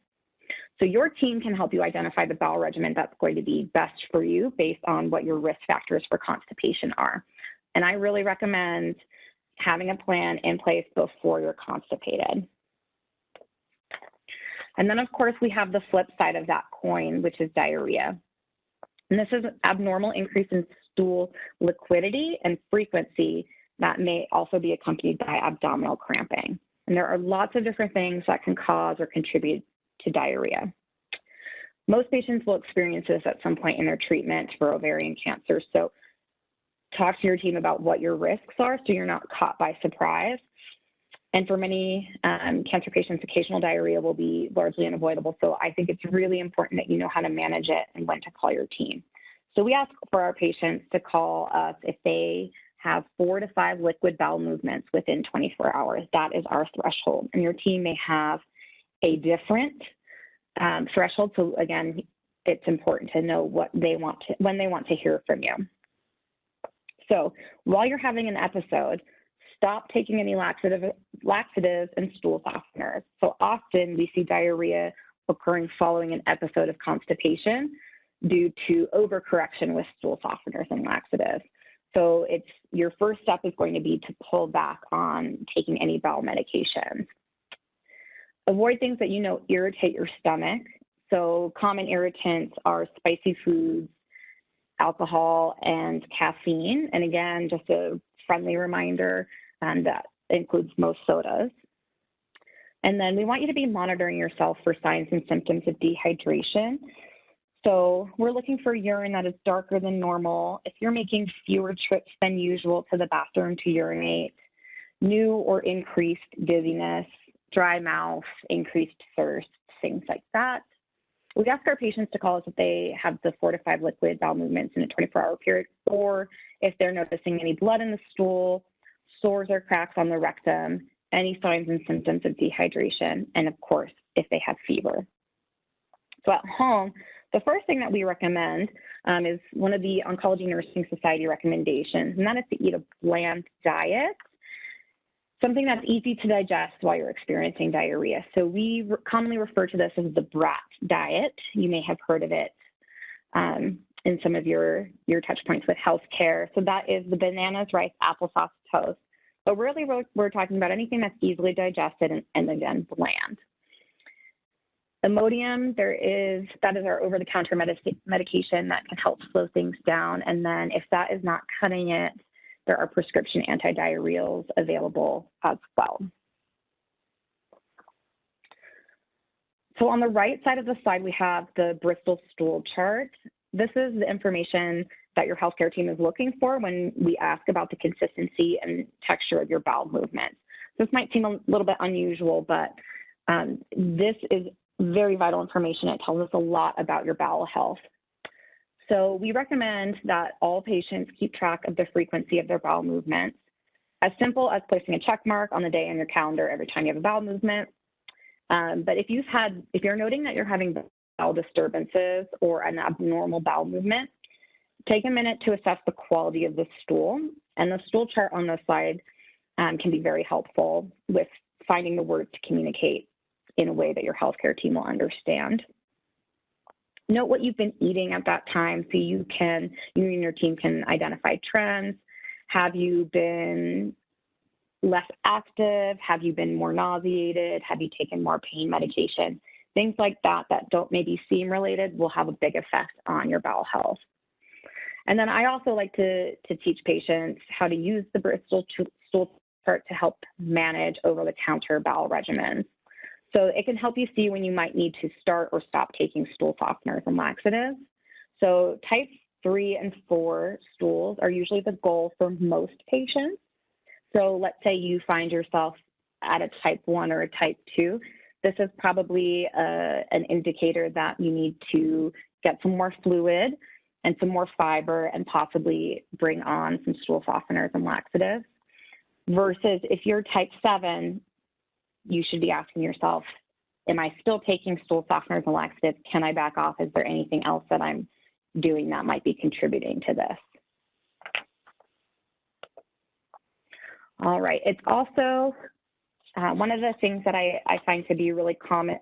Speaker 3: So your team can help you identify the bowel regimen that's going to be best for you based on what your risk factors for constipation are. And I really recommend having a plan in place before you're constipated. And then, of course, we have the flip side of that coin, which is diarrhea. And this is an abnormal increase in stool liquidity and frequency that may also be accompanied by abdominal cramping. And there are lots of different things that can cause or contribute to diarrhea. Most patients will experience this at some point in their treatment for ovarian cancer. So talk to your team about what your risks are so you're not caught by surprise. And for many cancer patients, occasional diarrhea will be largely unavoidable. So I think it's really important that you know how to manage it and when to call your team. So we ask for our patients to call us if they have 4 to 5 liquid bowel movements within 24 hours. That is our threshold. And your team may have a different threshold. So again, it's important to know what they want to, when they want to hear from you. So while you're having an episode, stop taking any laxatives and stool softeners. So often we see diarrhea occurring following an episode of constipation due to overcorrection with stool softeners and laxatives. So your first step is going to be to pull back on taking any bowel medications. Avoid things that you know irritate your stomach. So common irritants are spicy foods, alcohol, and caffeine. And again, just a friendly reminder, that includes most sodas. And then we want you to be monitoring yourself for signs and symptoms of dehydration. So we're looking for urine that is darker than normal. If you're making fewer trips than usual to the bathroom to urinate, new or increased dizziness, dry mouth, increased thirst, things like that. We ask our patients to call us if they have the 4 to 5 liquid bowel movements in a 24-hour period, or if they're noticing any blood in the stool, sores or cracks on the rectum, any signs and symptoms of dehydration, and of course, if they have fever. So at home, the first thing that we recommend is one of the Oncology Nursing Society recommendations, and that is to eat a bland diet, something that's easy to digest while you're experiencing diarrhea. So we commonly refer to this as the BRAT diet. You may have heard of it in some of your touch points with healthcare. So that is the bananas, rice, applesauce, toast. But really, we're talking about anything that's easily digested and again, bland. Imodium, that is our over-the-counter medication that can help slow things down. And then if that is not cutting it, there are prescription antidiarrheals available as well. So on the right side of the slide, we have the Bristol stool chart. This is the information that your healthcare team is looking for when we ask about the consistency and texture of your bowel movements. This might seem a little bit unusual, but this is very vital information. It tells us a lot about your bowel health. So we recommend that all patients keep track of the frequency of their bowel movements, as simple as placing a check mark on the day on your calendar every time you have a bowel movement. But if you're noting that you're having bowel disturbances or an abnormal bowel movement, take a minute to assess the quality of the stool. And the stool chart on this slide can be very helpful with finding the words to communicate in a way that your healthcare team will understand. Note what you've been eating at that time so you and your team can identify trends. Have you been less active? Have you been more nauseated? Have you taken more pain medication? Things like that don't maybe seem related will have a big effect on your bowel health. And then I also like to teach patients how to use the Bristol stool chart to help manage over-the-counter bowel regimens. So it can help you see when you might need to start or stop taking stool softeners and laxatives. So type 3 and 4 stools are usually the goal for most patients. So let's say you find yourself at a type 1 or a type 2. This is probably an indicator that you need to get some more fluid and some more fiber and possibly bring on some stool softeners and laxatives. Versus if you're type 7, you should be asking yourself, am I still taking stool softeners and laxatives? Can I back off? Is there anything else that I'm doing that might be contributing to this? All right, it's also one of the things that I find to be really common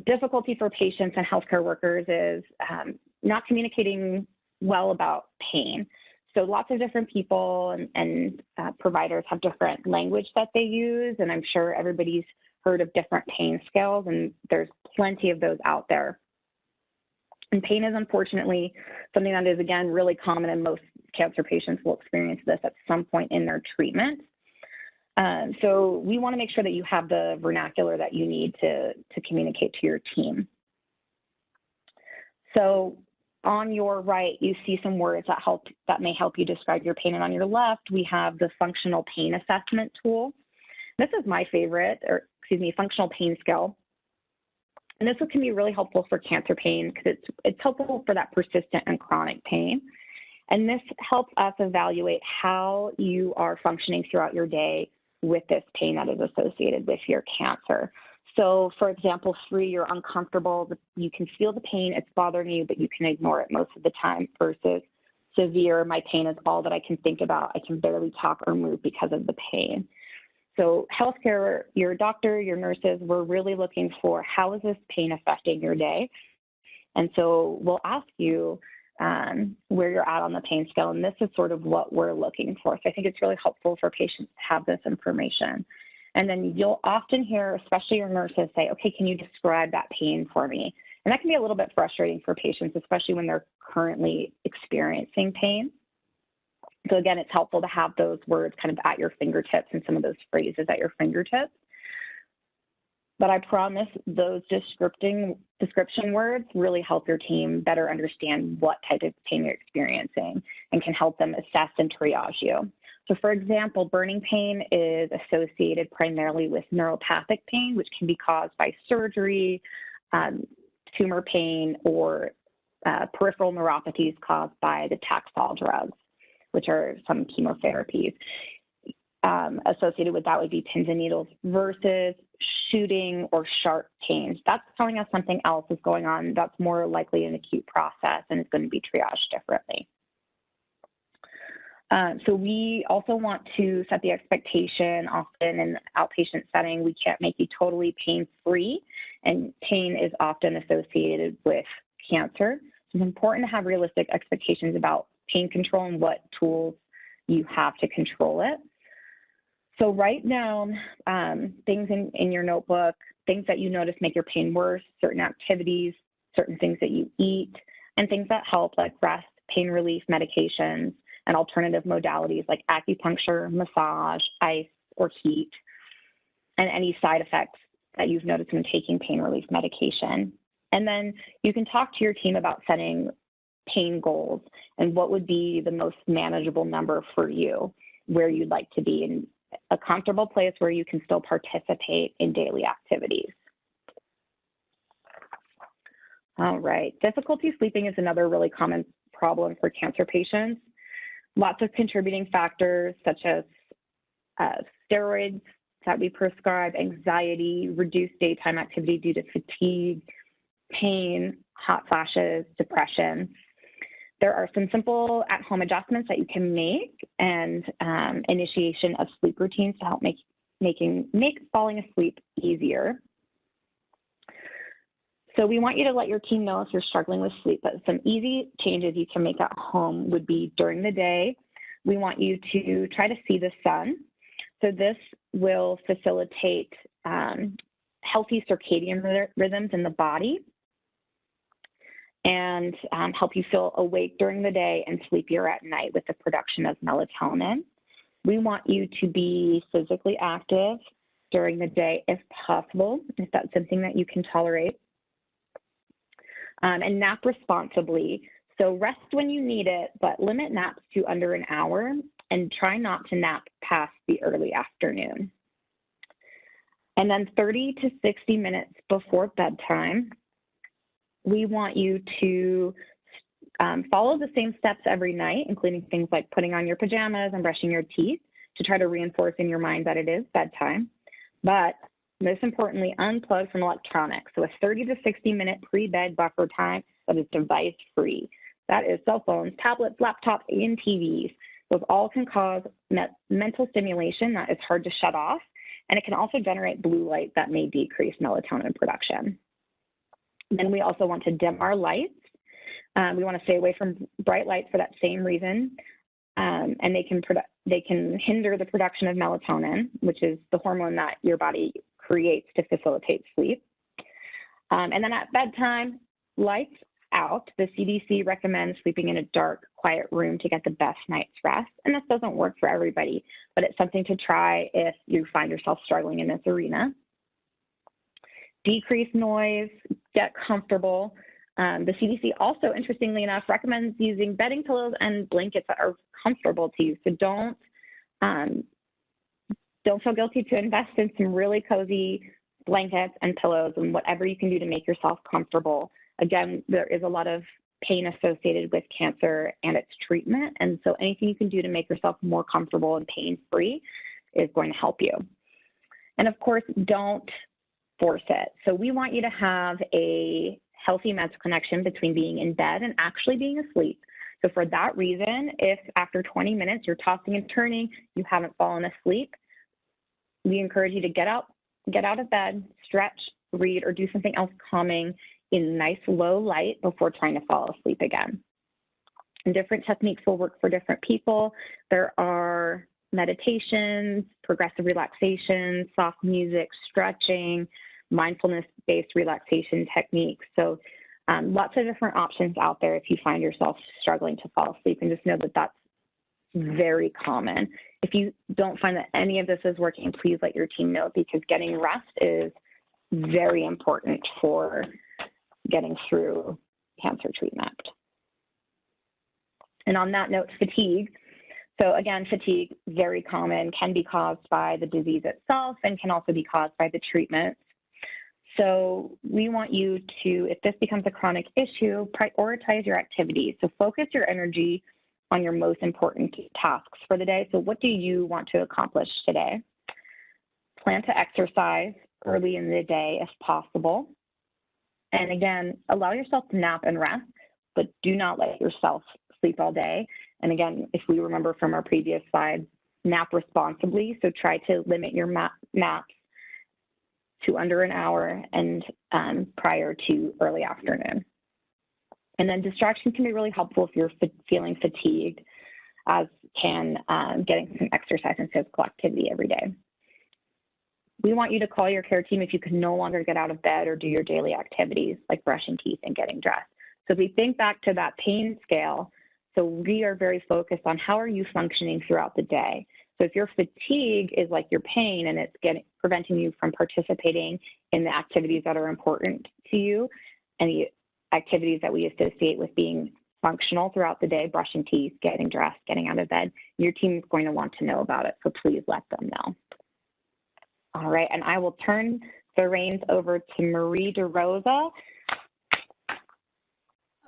Speaker 3: difficulty for patients and healthcare workers is not communicating well about pain. So lots of different people and providers have different language that they use, and I'm sure everybody's heard of different pain scales, and there's plenty of those out there. And pain is unfortunately something that is, again, really common, and most cancer patients will experience this at some point in their treatment. So we want to make sure that you have the vernacular that you need to communicate to your team. So on your right, you see some words that may help you describe your pain. And on your left, we have the functional pain assessment tool. This is my favorite, functional pain scale. And this can be really helpful for cancer pain because it's helpful for that persistent and chronic pain. And this helps us evaluate how you are functioning throughout your day with this pain that is associated with your cancer. So for example, 3, you're uncomfortable, you can feel the pain, it's bothering you, but you can ignore it most of the time, versus severe, my pain is all that I can think about, I can barely talk or move because of the pain. So healthcare, your doctor, your nurses, we're really looking for how is this pain affecting your day? And so we'll ask you where you're at on the pain scale, and this is sort of what we're looking for. So I think it's really helpful for patients to have this information. And then you'll often hear, especially your nurses, say, okay, can you describe that pain for me? And that can be a little bit frustrating for patients, especially when they're currently experiencing pain. So again, it's helpful to have those words kind of at your fingertips and some of those phrases at your fingertips. But I promise those description words really help your team better understand what type of pain you're experiencing and can help them assess and triage you. So for example, burning pain is associated primarily with neuropathic pain, which can be caused by surgery, tumor pain, or peripheral neuropathies caused by the Taxol drugs, which are some chemotherapies. Associated with that would be pins and needles, versus shooting or sharp pains. That's telling us something else is going on. That's more likely an acute process and is going to be triaged differently. So we also want to set the expectation. Often in the outpatient setting, we can't make you totally pain-free, and pain is often associated with cancer. So it's important to have realistic expectations about pain control and what tools you have to control it. So write down things in your notebook, things that you notice make your pain worse, certain activities, certain things that you eat, and things that help, like rest, pain relief medications, and alternative modalities like acupuncture, massage, ice, or heat, and any side effects that you've noticed when taking pain relief medication. And then you can talk to your team about setting pain goals and what would be the most manageable number for you, where you'd like to be in a comfortable place where you can still participate in daily activities. All right, difficulty sleeping is another really common problem for cancer patients. Lots of contributing factors such as steroids that we prescribe, anxiety, reduced daytime activity due to fatigue, pain, hot flashes, depression. There are some simple at-home adjustments that you can make, and initiation of sleep routines to help make falling asleep easier. So we want you to let your team know if you're struggling with sleep, but some easy changes you can make at home would be during the day. We want you to try to see the sun. So this will facilitate healthy circadian rhythms in the body and help you feel awake during the day and sleepier at night with the production of melatonin. We want you to be physically active during the day if possible, if that's something that you can tolerate. And nap responsibly. So rest when you need it, but limit naps to under an hour and try not to nap past the early afternoon. And then 30 to 60 minutes before bedtime, we want you to follow the same steps every night, including things like putting on your pajamas and brushing your teeth to try to reinforce in your mind that it is bedtime. But most importantly, unplug from electronics. So a 30 to 60-minute pre-bed buffer time that is device-free. That is cell phones, tablets, laptops, and TVs. Those all can cause mental stimulation that is hard to shut off, and it can also generate blue light that may decrease melatonin production. Then we also want to dim our lights. We want to stay away from bright lights for that same reason, and they can hinder the production of melatonin, which is the hormone that your body creates to facilitate sleep. And then at bedtime, lights out. The CDC recommends sleeping in a dark, quiet room to get the best night's rest. And this doesn't work for everybody, but it's something to try if you find yourself struggling in this arena. Decrease noise, get comfortable. The CDC also, interestingly enough, recommends using bedding pillows and blankets that are comfortable to you. So don't feel guilty to invest in some really cozy blankets and pillows and whatever you can do to make yourself comfortable. Again, there is a lot of pain associated with cancer and its treatment. And so anything you can do to make yourself more comfortable and pain-free is going to help you. And of course, don't force it. So we want you to have a healthy mental connection between being in bed and actually being asleep. So for that reason, if after 20 minutes you're tossing and turning, you haven't fallen asleep, we encourage you to get out of bed, stretch, read, or do something else calming in nice low light before trying to fall asleep again. And different techniques will work for different people. There are meditations, progressive relaxation, soft music, stretching, mindfulness-based relaxation techniques. So lots of different options out there if you find yourself struggling to fall asleep, and just know that that's very common. If you don't find that any of this is working, please let your team know, because getting rest is very important for getting through cancer treatment. And on that note, fatigue. So again, fatigue, very common, can be caused by the disease itself and can also be caused by the treatment. So we want you to, if this becomes a chronic issue, prioritize your activities. So focus your energy on your most important tasks for the day. So what do you want to accomplish today? Plan to exercise early in the day if possible. And again, allow yourself to nap and rest, but do not let yourself sleep all day. And again, if we remember from our previous slide, nap responsibly. So try to limit your naps to under an hour and prior to early afternoon. And then distraction can be really helpful if you're feeling fatigued, as can getting some exercise and physical activity every day. We want you to call your care team if you can no longer get out of bed or do your daily activities like brushing teeth and getting dressed. So if we think back to that pain scale, so we are very focused on how are you functioning throughout the day. So if your fatigue is like your pain and it's preventing you from participating in the activities that are important to you and the activities that we associate with being functional throughout the day, brushing teeth, getting dressed, getting out of bed, your team is going to want to know about it. So please let them know. All right, and I will turn the reins over to Marie DeRosa.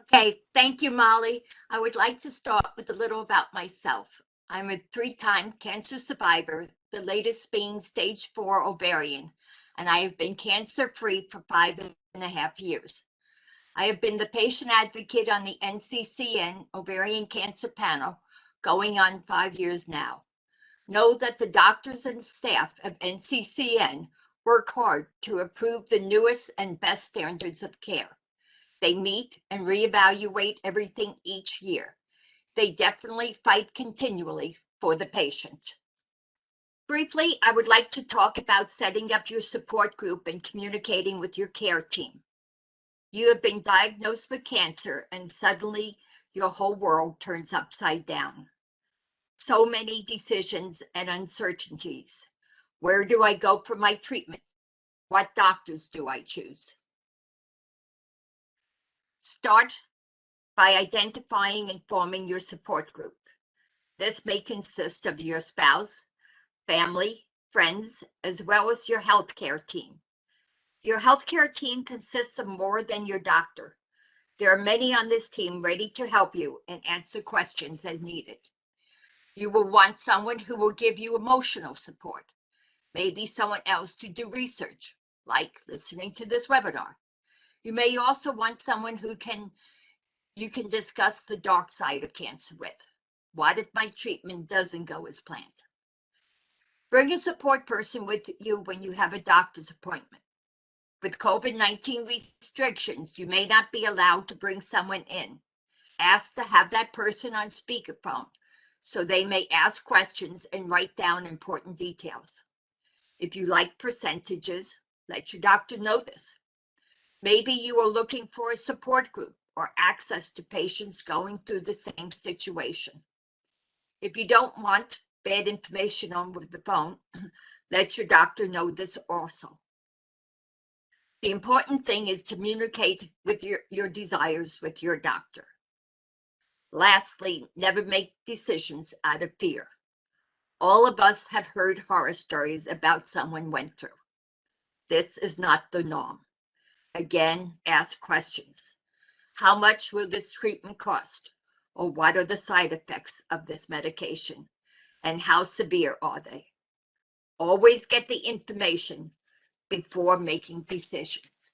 Speaker 4: Okay, thank you, Molly. I would like to start with a little about myself. I'm a 3-time cancer survivor, the latest being stage 4 ovarian, and I have been cancer-free for 5.5 years. I have been the patient advocate on the NCCN ovarian cancer panel going on 5 years now. Know that the doctors and staff of NCCN work hard to improve the newest and best standards of care. They meet and reevaluate everything each year. They definitely fight continually for the patient. Briefly, I would like to talk about setting up your support group and communicating with your care team. You have been diagnosed with cancer and suddenly your whole world turns upside down. So many decisions and uncertainties. Where do I go for my treatment? What doctors do I choose? Start by identifying and forming your support group. This may consist of your spouse, family, friends, as well as your healthcare team. Your healthcare team consists of more than your doctor. There are many on this team ready to help you and answer questions as needed. You will want someone who will give you emotional support, maybe someone else to do research, like listening to this webinar. You may also want someone who you can discuss the dark side of cancer with. What if my treatment doesn't go as planned? Bring a support person with you when you have a doctor's appointment. With COVID-19 restrictions, you may not be allowed to bring someone in. Ask to have that person on speakerphone so they may ask questions and write down important details. If you like percentages, let your doctor know this. Maybe you are looking for a support group or access to patients going through the same situation. If you don't want bad information over the phone, let your doctor know this also. The important thing is to communicate with your desires with your doctor. Lastly, never make decisions out of fear. All of us have heard horror stories about someone went through. This is not the norm. Again, ask questions. How much will this treatment cost? Or what are the side effects of this medication? And how severe are they? Always get the information before making decisions.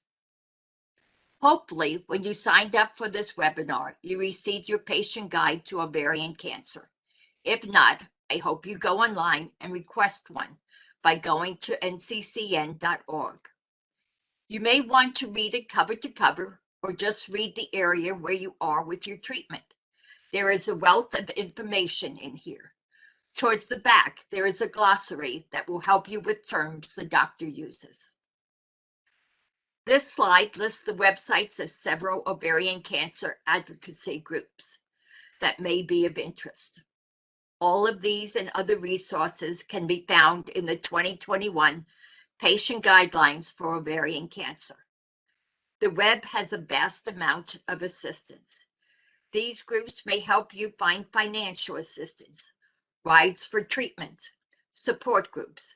Speaker 4: Hopefully, when you signed up for this webinar, you received your patient guide to ovarian cancer. If not, I hope you go online and request one by going to nccn.org. You may want to read it cover to cover or just read the area where you are with your treatment. There is a wealth of information in here. Towards the back, there is a glossary that will help you with terms the doctor uses. This slide lists the websites of several ovarian cancer advocacy groups that may be of interest. All of these and other resources can be found in the 2021 Patient Guidelines for Ovarian Cancer. The web has a vast amount of assistance. These groups may help you find financial assistance, rides for treatment, support groups.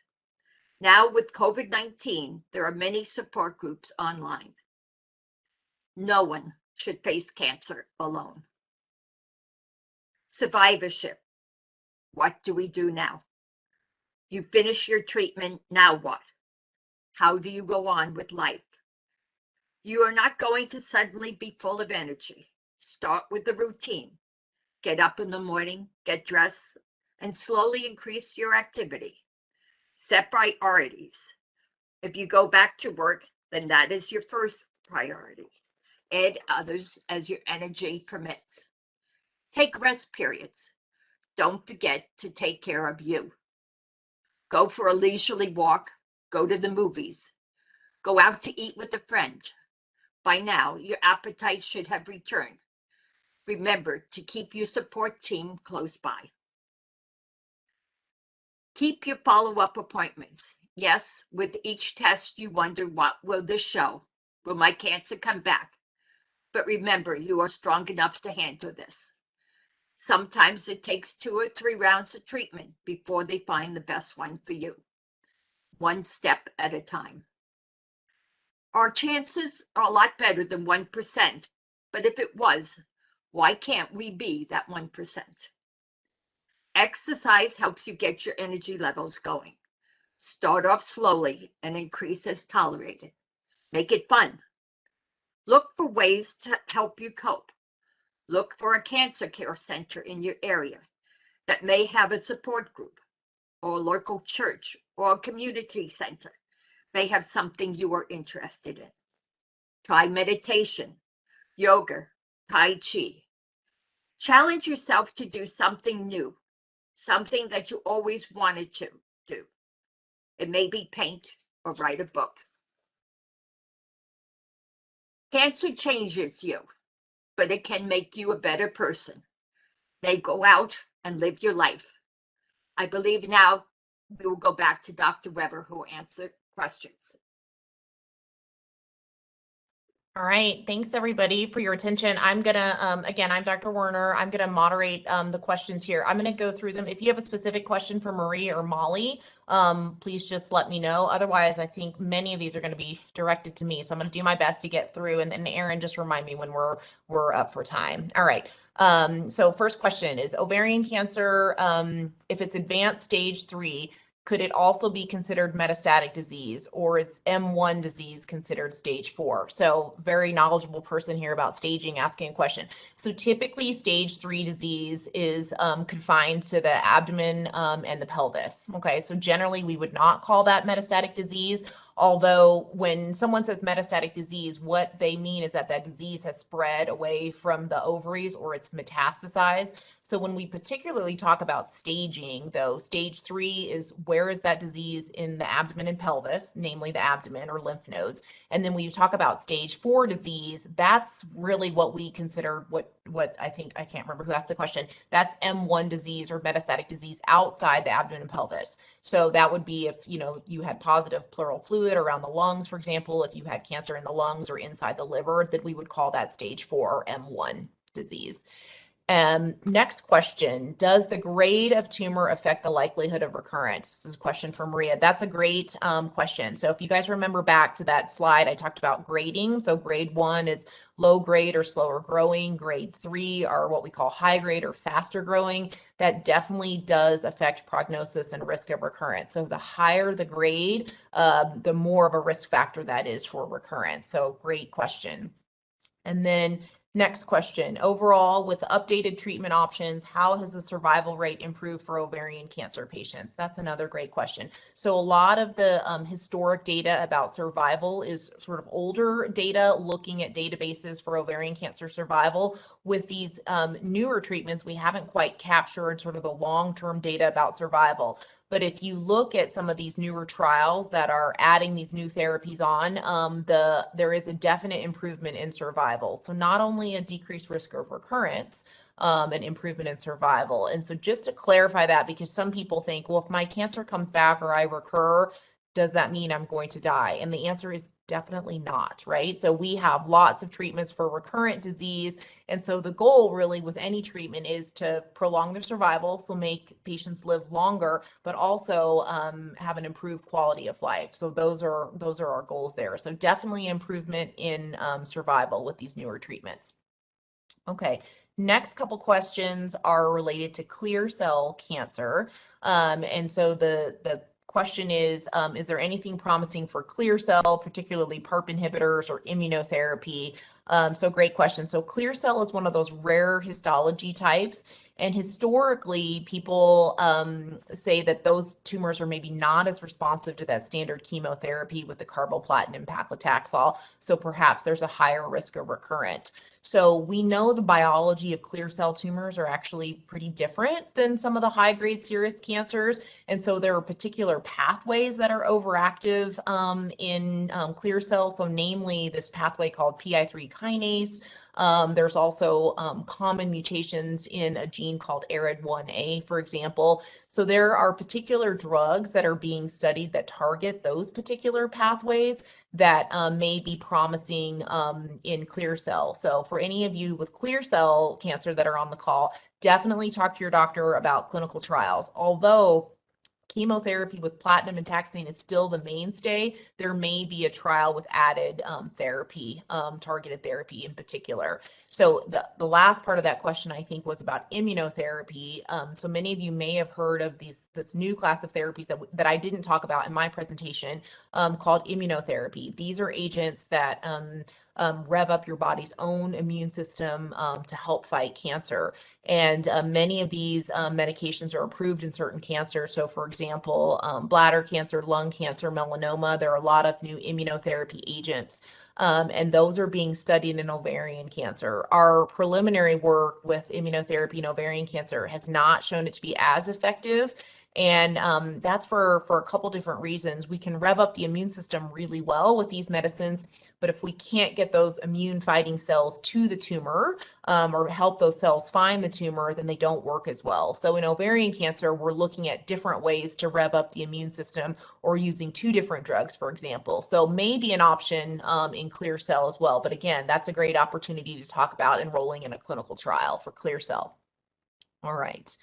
Speaker 4: Now with COVID-19, there are many support groups online. No one should face cancer alone. Survivorship. What do we do now? You finish your treatment, now what? How do you go on with life? You are not going to suddenly be full of energy. Start with the routine. Get up in the morning, get dressed, and slowly increase your activity. Set priorities. If you go back to work, then that is your first priority. Add others as your energy permits. Take rest periods. Don't forget to take care of you. Go for a leisurely walk. Go to the movies. Go out to eat with a friend. By now, your appetite should have returned. Remember to keep your support team close by. Keep your follow-up appointments. Yes, with each test, you wonder, what will this show? Will my cancer come back? But remember, you are strong enough to handle this. Sometimes it takes 2 or 3 rounds of treatment before they find the best one for you. One step at a time. Our chances are a lot better than 1%, but if it was, why can't we be that 1%? Exercise helps you get your energy levels going. Start off slowly and increase as tolerated. Make it fun. Look for ways to help you cope. Look for a cancer care center in your area that may have a support group, or a local church or a community center may have something you are interested in. Try meditation, yoga, Tai Chi. Challenge yourself to do something new, something that you always wanted to do. It may be paint or write a book. Cancer changes you, but it can make you a better person. They go out and live your life. I believe now we will go back to Dr. Weber, who will answer questions.
Speaker 2: All right, thanks everybody for your attention. I'm gonna, again, I'm Dr. Werner. I'm gonna moderate the questions here. I'm gonna go through them. If you have a specific question for Marie or Molly, please just let me know. Otherwise, I think many of these are gonna be directed to me. So I'm gonna do my best to get through, and then Erin, just remind me when we're up for time. All right, so first question is ovarian cancer, if it's advanced stage 3, could it also be considered metastatic disease, or is M1 disease considered stage 4? So very knowledgeable person here about staging asking a question. So typically stage 3 disease is confined to the abdomen and the pelvis. Okay, so generally we would not call that metastatic disease. Although when someone says metastatic disease, what they mean is that that disease has spread away from the ovaries or it's metastasized. So when we particularly talk about staging, though, stage 3 is where is that disease in the abdomen and pelvis, namely the abdomen or lymph nodes. And then when you talk about stage 4 disease, that's really what we consider what I think, I can't remember who asked the question, that's M1 disease or metastatic disease outside the abdomen and pelvis. So that would be if, you know, you had positive pleural fluid around the lungs, for example, if you had cancer in the lungs or inside the liver, that we would call that stage 4 or M1 disease. Next question, does the grade of tumor affect the likelihood of recurrence? This is a question for Maria. That's a great question. So if you guys remember back to that slide, I talked about grading. So grade 1 is low grade or slower growing. Grade 3 are what we call high grade or faster growing. That definitely does affect prognosis and risk of recurrence. So the higher the grade, the more of a risk factor that is for recurrence. So great question. And then next question, overall, with updated treatment options, how has the survival rate improved for ovarian cancer patients? That's another great question. So a lot of the historic data about survival is sort of older data looking at databases for ovarian cancer survival. With these newer treatments, we haven't quite captured sort of the long-term data about survival. But if you look at some of these newer trials that are adding these new therapies on, there is a definite improvement in survival. So not only a decreased risk of recurrence, an improvement in survival. And so just to clarify that, because some people think, well, if my cancer comes back or I recur, does that mean I'm going to die? And the answer is definitely not, right? So we have lots of treatments for recurrent disease. And so the goal really with any treatment is to prolong their survival, so make patients live longer, but also have an improved quality of life. So those are our goals there. So definitely improvement in survival with these newer treatments. Okay, next couple questions are related to clear cell cancer. And so the question is there anything promising for clear cell, particularly PARP inhibitors or immunotherapy? So great question. So clear cell is one of those rare histology types. And historically, people say that those tumors are maybe not as responsive to that standard chemotherapy with the carboplatin and paclitaxel. So perhaps there's a higher risk of recurrence. So we know the biology of clear cell tumors are actually pretty different than some of the high-grade serous cancers. And so there are particular pathways that are overactive in clear cell. So namely this pathway called PI3 kinase. There's also common mutations in a gene called ARID1A, for example. So there are particular drugs that are being studied that target those particular pathways that may be promising in clear cell. So for any of you with clear cell cancer that are on the call, definitely talk to your doctor about clinical trials. Although chemotherapy with platinum and taxane is still the mainstay, there may be a trial with added therapy, targeted therapy in particular. So the last part of that question, I think, was about immunotherapy. So many of you may have heard of this new class of therapies that I didn't talk about in my presentation called immunotherapy. These are agents that rev up your body's own immune system to help fight cancer. And many of these medications are approved in certain cancers. So for example, bladder cancer, lung cancer, melanoma, there are a lot of new immunotherapy agents. And those are being studied in ovarian cancer. Our preliminary work with immunotherapy in ovarian cancer has not shown it to be as effective And that's for a couple different reasons. We can rev up the immune system really well with these medicines, but if we can't get those immune fighting cells to the tumor or help those cells find the tumor, then they don't work as well. So in ovarian cancer, we're looking at different ways to rev up the immune system, or using 2 different drugs, for example. So maybe an option in clear cell as well. But again, that's a great opportunity to talk about enrolling in a clinical trial for clear cell. All right.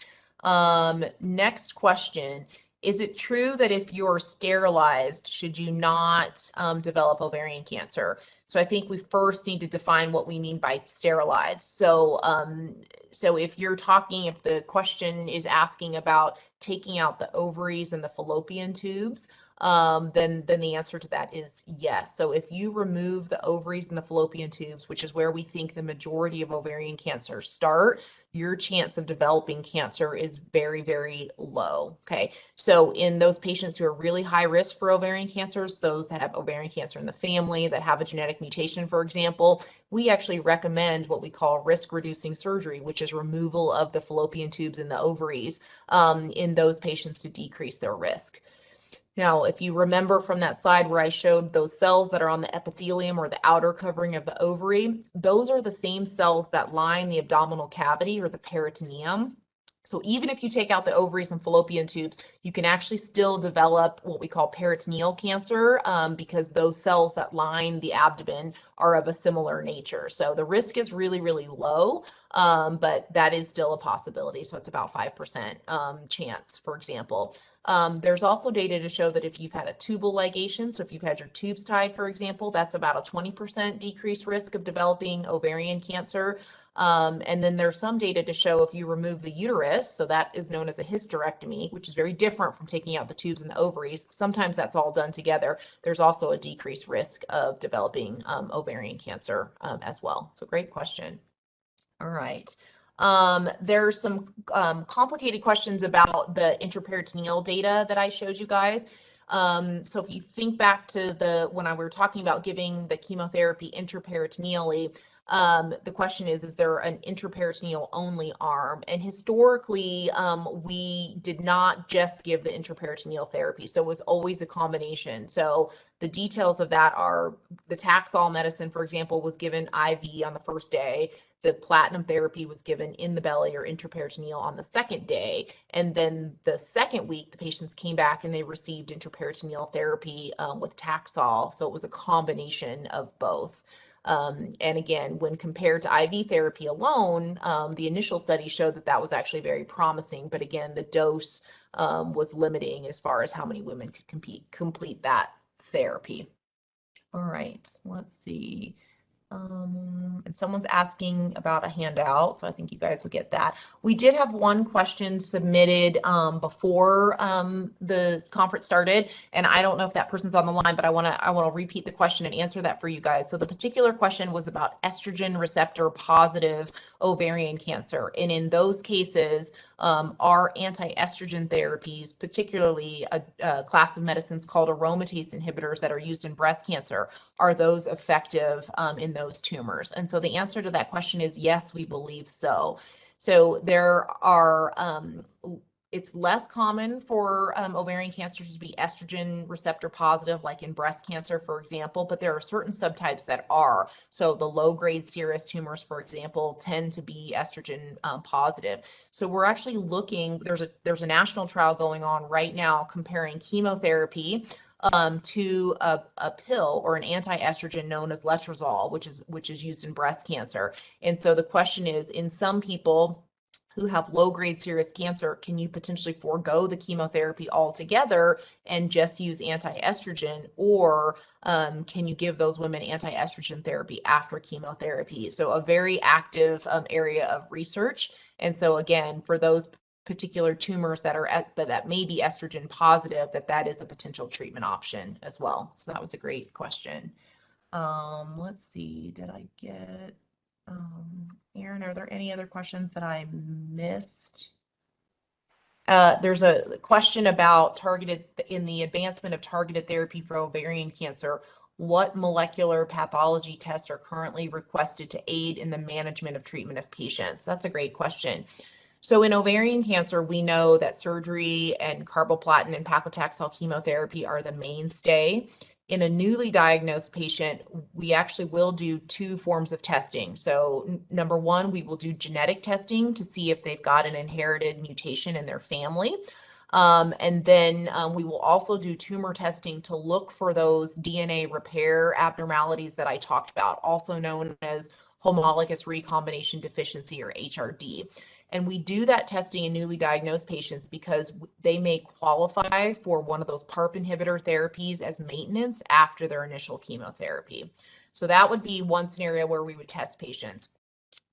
Speaker 2: Next question. Is it true that if you're sterilized, should you not develop ovarian cancer? So I think we first need to define what we mean by sterilized. So, if the question is asking about taking out the ovaries and the fallopian tubes, then the answer to that is yes. So if you remove the ovaries and the fallopian tubes, which is where we think the majority of ovarian cancers start, your chance of developing cancer is very, very low. Okay. So in those patients who are really high risk for ovarian cancers, those that have ovarian cancer in the family, that have a genetic mutation, for example, we actually recommend what we call risk reducing surgery, which is removal of the fallopian tubes and the ovaries in those patients to decrease their risk. Now, if you remember from that slide where I showed those cells that are on the epithelium or the outer covering of the ovary, those are the same cells that line the abdominal cavity or the peritoneum. So even if you take out the ovaries and fallopian tubes, you can actually still develop what we call peritoneal cancer because those cells that line the abdomen are of a similar nature. So the risk is really, really low, but that is still a possibility. So it's about 5% chance, for example. There's also data to show that if you've had a tubal ligation, so if you've had your tubes tied, for example, that's about a 20% decreased risk of developing ovarian cancer. And then there's some data to show if you remove the uterus, so that is known as a hysterectomy, which is very different from taking out the tubes and the ovaries. Sometimes that's all done together. There's also a decreased risk of developing ovarian cancer as well. So great question. All right. There's some complicated questions about the intraperitoneal data that I showed you guys. So if you think back to when we were talking about giving the chemotherapy intraperitoneally, the question is there an intraperitoneal only arm? And historically, we did not just give the intraperitoneal therapy. So it was always a combination. So the details of that are the Taxol medicine, for example, was given IV on the first day. The platinum therapy was given in the belly or intraperitoneal on the second day. And then the second week, the patients came back and they received intraperitoneal therapy with Taxol. So it was a combination of both. And again, when compared to IV therapy alone, the initial study showed that that was actually very promising. But again, the dose was limiting as far as how many women could complete that therapy. All right, let's see. And someone's asking about a handout, so I think you guys will get that. We did have one question submitted before the conference started, and I don't know if that person's on the line, but I want to repeat the question and answer that for you guys. So the particular question was about estrogen receptor positive ovarian cancer, and in those cases, are anti-estrogen therapies, particularly a class of medicines called aromatase inhibitors that are used in breast cancer, are those effective in those tumors? And so the answer to that question is yes, we believe so. So there are, it's less common for ovarian cancers to be estrogen receptor positive, like in breast cancer, for example, but there are certain subtypes that are. So the low-grade serous tumors, for example, tend to be estrogen positive. So we're actually looking, there's a national trial going on right now comparing chemotherapy to a pill or an anti-estrogen known as letrozole, which is used in breast cancer. And so the question is, in some people who have low-grade serous cancer, can you potentially forego the chemotherapy altogether and just use anti-estrogen, or can you give those women anti-estrogen therapy after chemotherapy? So a very active area of research. And so again, for those particular tumors that may be estrogen positive, that is a potential treatment option as well. So that was a great question. Let's see, did I get Aaron, are there any other questions that I missed? There's a question about in the advancement of targeted therapy for ovarian cancer, what molecular pathology tests are currently requested to aid in the management of treatment of patients? That's a great question. So in ovarian cancer, we know that surgery and carboplatin and paclitaxel chemotherapy are the mainstay. In a newly diagnosed patient, we actually will do two forms of testing. So number one, we will do genetic testing to see if they've got an inherited mutation in their family. And then we will also do tumor testing to look for those DNA repair abnormalities that I talked about, also known as homologous recombination deficiency or HRD. And we do that testing in newly diagnosed patients because they may qualify for one of those PARP inhibitor therapies as maintenance after their initial chemotherapy. So that would be one scenario where we would test patients.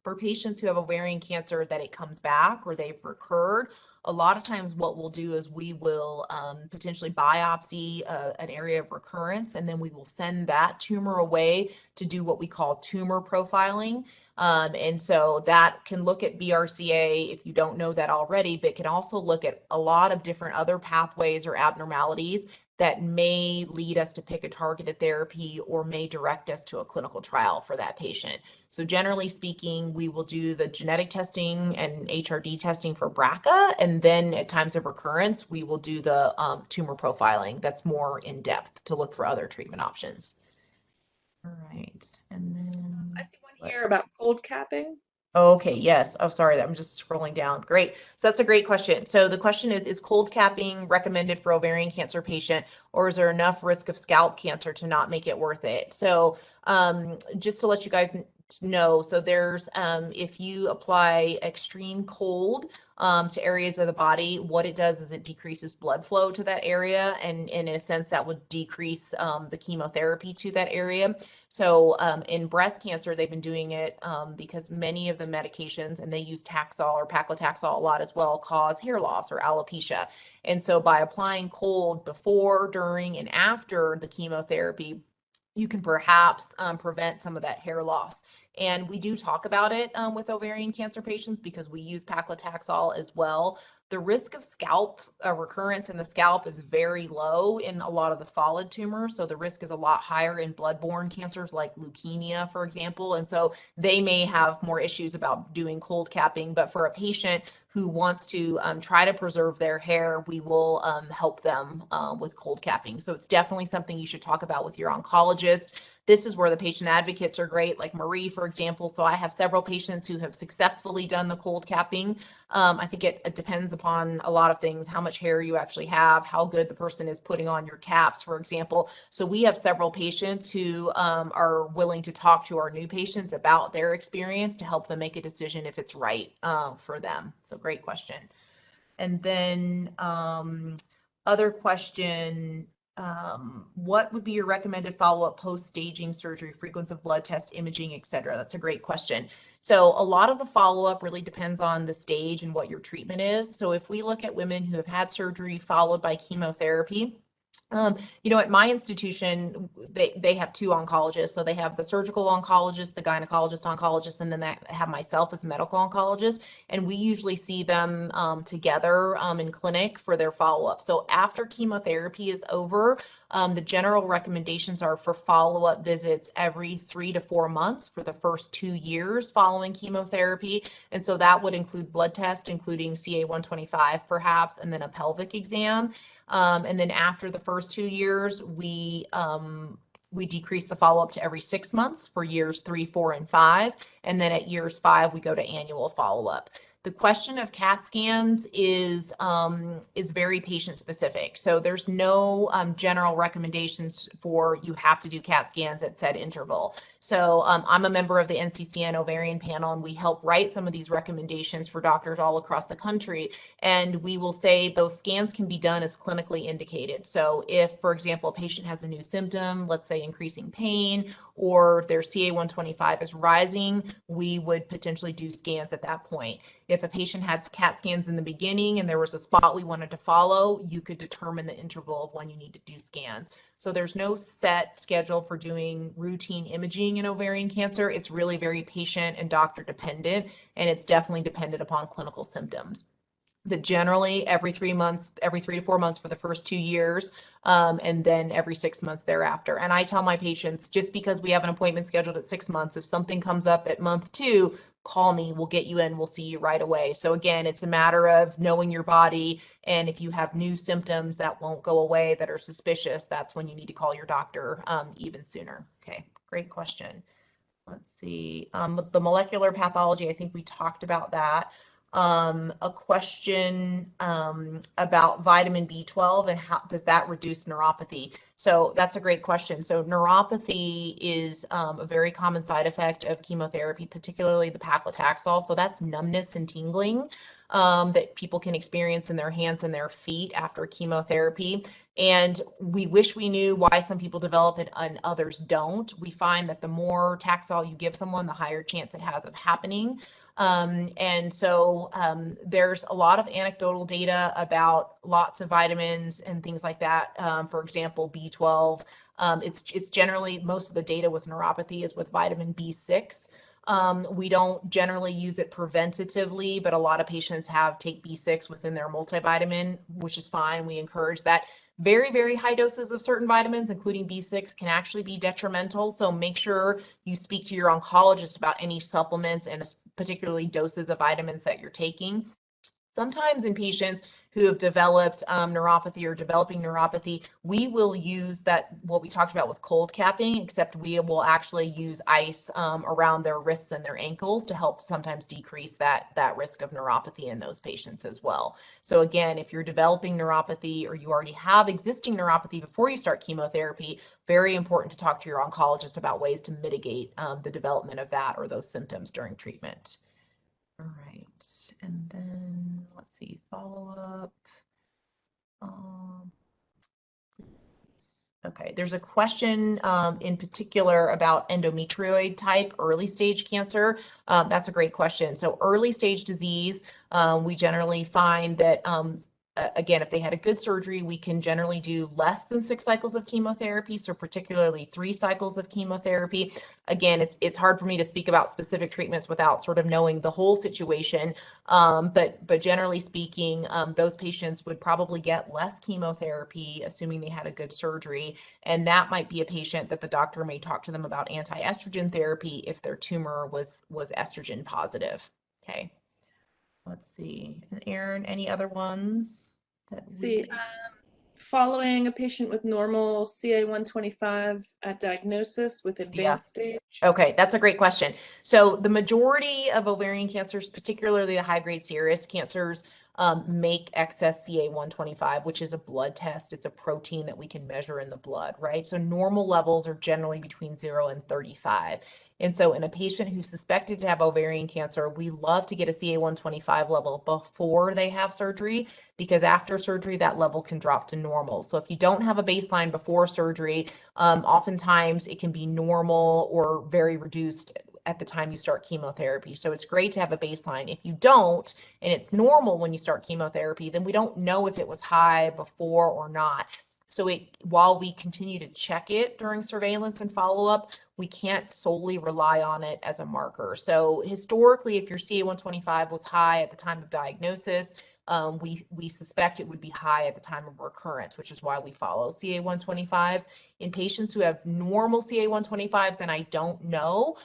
Speaker 2: For patients who have ovarian cancer that it comes back or they've recurred, a lot of times what we'll do is we will potentially biopsy an area of recurrence, and then we will send that tumor away to do what we call tumor profiling. And so that can look at BRCA if you don't know that already, but can also look at a lot of different other pathways or abnormalities that may lead us to pick a targeted therapy or may direct us to a clinical trial for that patient. So generally speaking, we will do the genetic testing and HRD testing for BRCA, and then at times of recurrence, we will do the tumor profiling that's more in depth to look for other treatment options. All right, and then
Speaker 1: I see one here about cold capping.
Speaker 2: Okay, yes. Oh, sorry, I'm just scrolling down. Great. So that's a great question. So the question is cold capping recommended for ovarian cancer patient, or is there enough risk of scalp cancer to not make it worth it? So just to let you guys know, so there's if you apply extreme cold to areas of the body, what it does is it decreases blood flow to that area, and in a sense that would decrease the chemotherapy to that area. So in breast cancer, they've been doing it because many of the medications, and they use Taxol or paclitaxel a lot as well, cause hair loss or alopecia. And so by applying cold before, during, and after the chemotherapy, you can perhaps prevent some of that hair loss. And we do talk about it with ovarian cancer patients because we use paclitaxel as well. The risk of scalp recurrence in the scalp is very low in a lot of the solid tumors. So the risk is a lot higher in blood-borne cancers like leukemia, for example. And so they may have more issues about doing cold capping. But for a patient who wants to try to preserve their hair, we will help them with cold capping. So it's definitely something you should talk about with your oncologist. This is where the patient advocates are great, like Marie, for example. So I have several patients who have successfully done the cold capping. I think it depends upon a lot of things, how much hair you actually have, how good the person is putting on your caps, for example. So we have several patients who are willing to talk to our new patients about their experience to help them make a decision if it's right for them. So great question. And then other question, what would be your recommended follow-up post-staging surgery, frequency of blood test, imaging, etc.? That's a great question. So a lot of the follow-up really depends on the stage and what your treatment is. So if we look at women who have had surgery followed by chemotherapy, you know, at my institution, they have two oncologists. So they have the surgical oncologist, the gynecologist, and then they have myself as a medical oncologist. And we usually see them together in clinic for their follow-up. So after chemotherapy is over, the general recommendations are for follow-up visits every 3 to 4 months for the first 2 years following chemotherapy. And so that would include blood tests, including CA-125 perhaps, and then a pelvic exam. And then after the first 2 years, we decrease the follow-up to every 6 months for years 3, 4, and 5. And then at years 5, we go to annual follow-up. The question of CAT scans is very patient specific. So there's no general recommendations for you have to do CAT scans at said interval. So I'm a member of the NCCN ovarian panel, and we help write some of these recommendations for doctors all across the country. And we will say those scans can be done as clinically indicated. So if, for example, a patient has a new symptom, let's say increasing pain, or their CA-125 is rising, we would potentially do scans at that point. If a patient had CAT scans in the beginning and there was a spot we wanted to follow, you could determine the interval of when you need to do scans. So there's no set schedule for doing routine imaging in ovarian cancer. It's really very patient and doctor dependent, and it's definitely dependent upon clinical symptoms. that generally every 3 months, every 3 to 4 months for the first 2 years, and then every 6 months thereafter. And I tell my patients, just because we have an appointment scheduled at 6 months, if something comes up at month 2, call me, we'll get you in, we'll see you right away. So again, it's a matter of knowing your body, and if you have new symptoms that won't go away that are suspicious, that's when you need to call your doctor even sooner. Okay, great question. Let's see, the molecular pathology, I think we talked about that. A question about vitamin B12 and how does that reduce neuropathy? So that's a great question. So neuropathy is a very common side effect of chemotherapy, particularly the paclitaxel. So that's numbness and tingling that people can experience in their hands and their feet after chemotherapy. And we wish we knew why some people develop it and others don't. We find that the more Taxol you give someone, the higher chance it has of happening. And so there's a lot of anecdotal data about lots of vitamins and things like that. For example, B12. It's generally, most of the data with neuropathy is with vitamin B6. We don't generally use it preventatively, but a lot of patients take B6 within their multivitamin, which is fine. We encourage that. Very, very high doses of certain vitamins, including B6, can actually be detrimental. So make sure you speak to your oncologist about any supplements and particularly doses of vitamins that you're taking. Sometimes in patients who have developed neuropathy or developing neuropathy, we will use that, what we talked about with cold capping, except we will actually use ice around their wrists and their ankles to help sometimes decrease that risk of neuropathy in those patients as well. So again, if you're developing neuropathy or you already have existing neuropathy before you start chemotherapy, very important to talk to your oncologist about ways to mitigate the development of that or those symptoms during treatment. All right, and then let's see, follow up. Okay, there's a question in particular about endometrioid type early stage cancer. That's a great question. So early stage disease, we generally find that again, if they had a good surgery, we can generally do less than 6 cycles of chemotherapy, so particularly 3 cycles of chemotherapy. Again, it's hard for me to speak about specific treatments without sort of knowing the whole situation, but generally speaking, those patients would probably get less chemotherapy, assuming they had a good surgery, and that might be a patient that the doctor may talk to them about anti-estrogen therapy if their tumor was estrogen positive. Okay. Let's see. And Erin, any other ones?
Speaker 1: Following a patient with normal CA-125 at diagnosis with advanced stage.
Speaker 2: Okay, that's a great question. So the majority of ovarian cancers, particularly the high-grade serous cancers, make excess CA-125, which is a blood test. It's a protein that we can measure in the blood, right? So normal levels are generally between 0 and 35. And so in a patient who's suspected to have ovarian cancer, we love to get a CA-125 level before they have surgery, because after surgery, that level can drop to normal. So if you don't have a baseline before surgery, oftentimes it can be normal or very reduced at the time you start chemotherapy. So it's great to have a baseline. If you don't, and it's normal when you start chemotherapy, then we don't know if it was high before or not. So while we continue to check it during surveillance and follow-up, we can't solely rely on it as a marker. So historically, if your CA-125 was high at the time of diagnosis, we suspect it would be high at the time of recurrence, which is why we follow CA-125s. In patients who have normal CA-125s, and I don't know,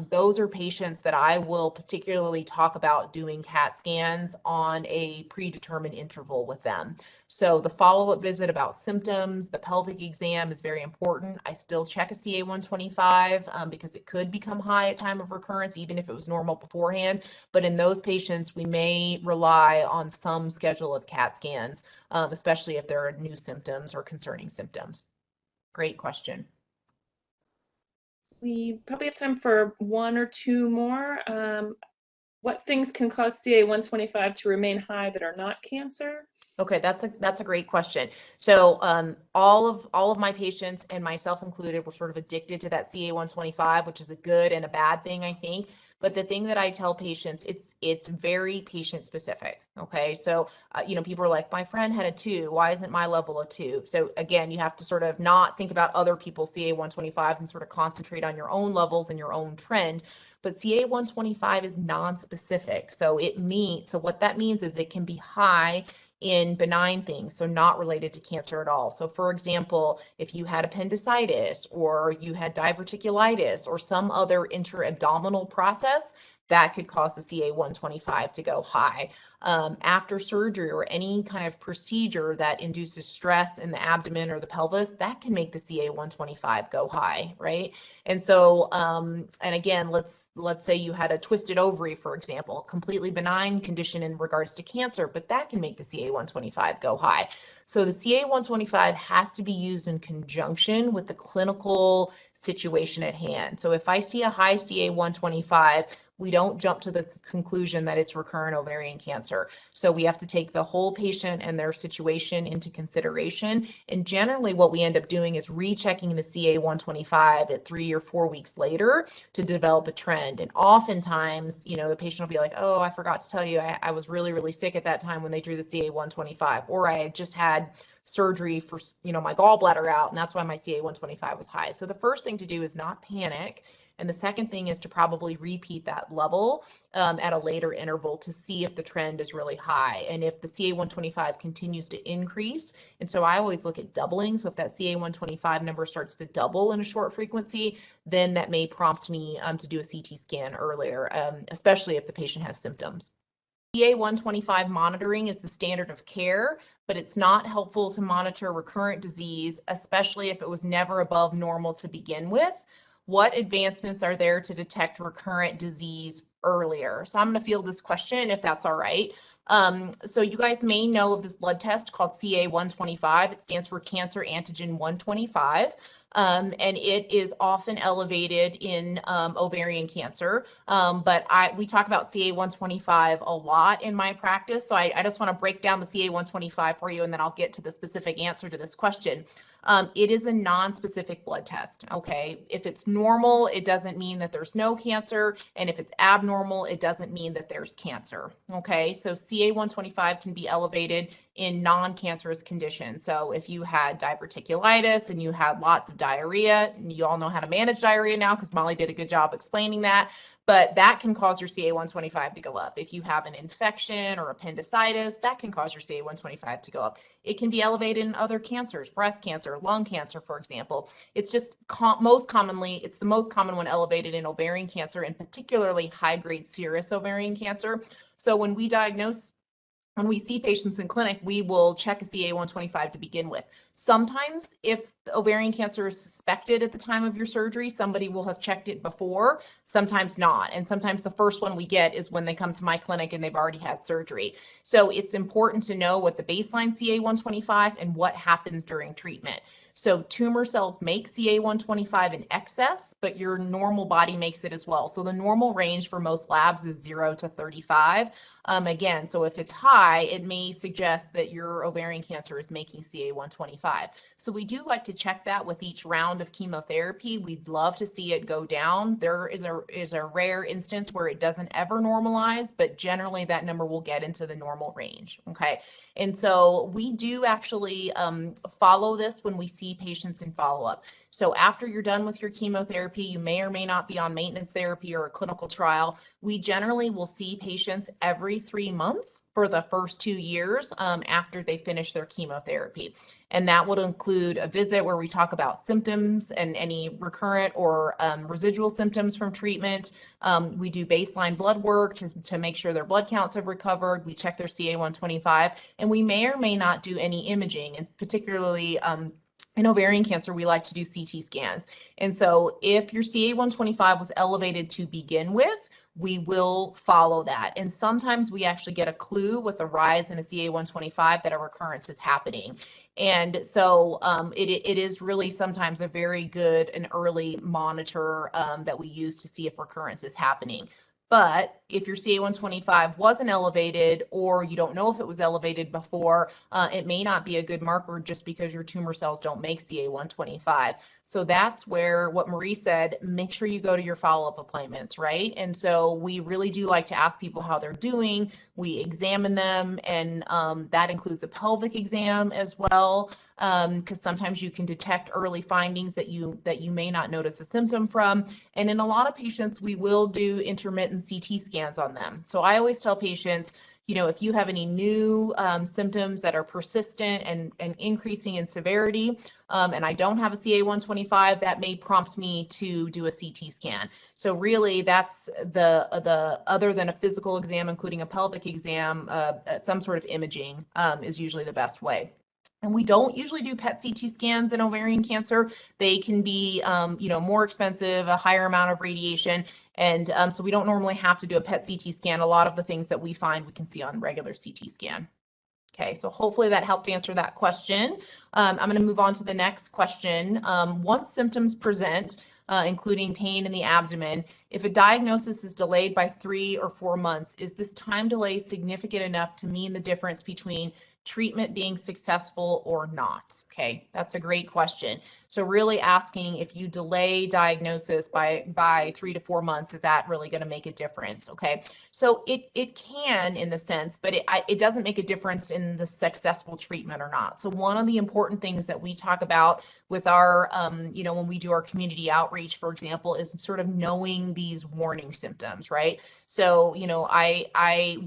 Speaker 2: those are patients that I will particularly talk about doing CAT scans on a predetermined interval with them. So the follow-up visit about symptoms, the pelvic exam is very important. I still check a CA-125 because it could become high at time of recurrence, even if it was normal beforehand. But in those patients, we may rely on some schedule of CAT scans, especially if there are new symptoms or concerning symptoms. Great question.
Speaker 1: We probably have time for 1 or 2 more. What things can cause CA-125 to remain high that are not cancer?
Speaker 2: Okay, that's a great question. So all of my patients, and myself included, were sort of addicted to that CA-125, which is a good and a bad thing, I think. But the thing that I tell patients, it's very patient specific. Okay, so people are like, my friend had a 2. Why isn't my level a 2? So again, you have to sort of not think about other people's CA-125s and sort of concentrate on your own levels and your own trend. But CA-125 is non-specific. So what that means is it can be high in benign things, so not related to cancer at all. So for example, if you had appendicitis or you had diverticulitis or some other intra-abdominal process, that could cause the CA-125 to go high. After surgery or any kind of procedure that induces stress in the abdomen or the pelvis, that can make the CA-125 go high, right? And so, and again, let's say you had a twisted ovary, for example, completely benign condition in regards to cancer, but that can make the CA-125 go high. So the CA-125 has to be used in conjunction with the clinical situation at hand. So if I see a high CA-125, we don't jump to the conclusion that it's recurrent ovarian cancer. So we have to take the whole patient and their situation into consideration. And generally what we end up doing is rechecking the CA-125 at 3 or 4 weeks later to develop a trend. And oftentimes, the patient will be like, oh, I forgot to tell you, I was really, really sick at that time when they drew the CA-125, or I had just had surgery for, my gallbladder out, and that's why my CA-125 was high. So the first thing to do is not panic. And the second thing is to probably repeat that level at a later interval to see if the trend is really high and if the CA-125 continues to increase. And so I always look at doubling. So if that CA-125 number starts to double in a short frequency, then that may prompt me to do a CT scan earlier, especially if the patient has symptoms. CA-125 monitoring is the standard of care, but it's not helpful to monitor recurrent disease, especially if it was never above normal to begin with. What advancements are there to detect recurrent disease earlier? So I'm going to field this question if that's all right. So you guys may know of this blood test called CA-125. It stands for cancer antigen 125. And it is often elevated in ovarian cancer. But we talk about CA-125 a lot in my practice. So I just want to break down the CA-125 for you, and then I'll get to the specific answer to this question. It is a non-specific blood test, okay? If it's normal, it doesn't mean that there's no cancer. And if it's abnormal, it doesn't mean that there's cancer, okay? So CA-125 can be elevated in non-cancerous conditions. So if you had diverticulitis and you had lots of diarrhea, and you all know how to manage diarrhea now because Molly did a good job explaining that, but that can cause your CA-125 to go up. If you have an infection or appendicitis, that can cause your CA-125 to go up. It can be elevated in other cancers, breast cancer, lung cancer, for example. It's just it's the most common one elevated in ovarian cancer, and particularly high-grade serous ovarian cancer. So when we see patients in clinic, we will check a CA-125 to begin with. Sometimes if the ovarian cancer is suspected at the time of your surgery, somebody will have checked it before, sometimes not. And sometimes the first one we get is when they come to my clinic and they've already had surgery. So it's important to know what the baseline CA-125 and what happens during treatment. So tumor cells make CA-125 in excess, but your normal body makes it as well. So the normal range for most labs is 0 to 35. Again, so if it's high, it may suggest that your ovarian cancer is making CA-125. So we do like to check that with each round of chemotherapy. We'd love to see it go down. There is a rare instance where it doesn't ever normalize, but generally that number will get into the normal range, okay? And so we do actually follow this when we see patients in follow-up. So after you're done with your chemotherapy, you may or may not be on maintenance therapy or a clinical trial. We generally will see patients every 3 months for the first 2 years after they finish their chemotherapy. And that would include a visit where we talk about symptoms and any recurrent or residual symptoms from treatment. We do baseline blood work to make sure their blood counts have recovered. We check their CA-125, and we may or may not do any imaging, and particularly in ovarian cancer, we like to do CT scans. And so if your CA-125 was elevated to begin with, we will follow that. And sometimes we actually get a clue with a rise in a CA-125 that a recurrence is happening. And so it is really sometimes a very good and early monitor that we use to see if recurrence is happening. But if your CA-125 wasn't elevated, or you don't know if it was elevated before, it may not be a good marker just because your tumor cells don't make CA-125. So that's where what Marie said, make sure you go to your follow-up appointments, right? And so we really do like to ask people how they're doing. We examine them, and that includes a pelvic exam as well, because sometimes you can detect early findings that you may not notice a symptom from. And in a lot of patients, we will do intermittent CT scans on them. So I always tell patients, you know, if you have any new symptoms that are persistent and increasing in severity, and I don't have a CA-125, that may prompt me to do a CT scan. So really, that's the other than a physical exam, including a pelvic exam, some sort of imaging is usually the best way. And we don't usually do PET CT scans in ovarian cancer. They can be, you know, more expensive, a higher amount of radiation. And so we don't normally have to do a PET CT scan. A lot of the things that we find we can see on regular CT scan. Okay, so hopefully that helped answer that question. I'm going to move on to the next question. Once symptoms present, including pain in the abdomen, if a diagnosis is delayed by 3 or 4 months, is this time delay significant enough to mean the difference between treatment being successful or not? Okay, that's a great question. So really asking, if you delay diagnosis by 3 to 4 months, is that really going to make a difference? Okay, so it can in the sense, but it doesn't make a difference in the successful treatment or not. So one of the important things that we talk about with our, you know, when we do our community outreach, for example, is sort of knowing these warning symptoms, right? So, you know,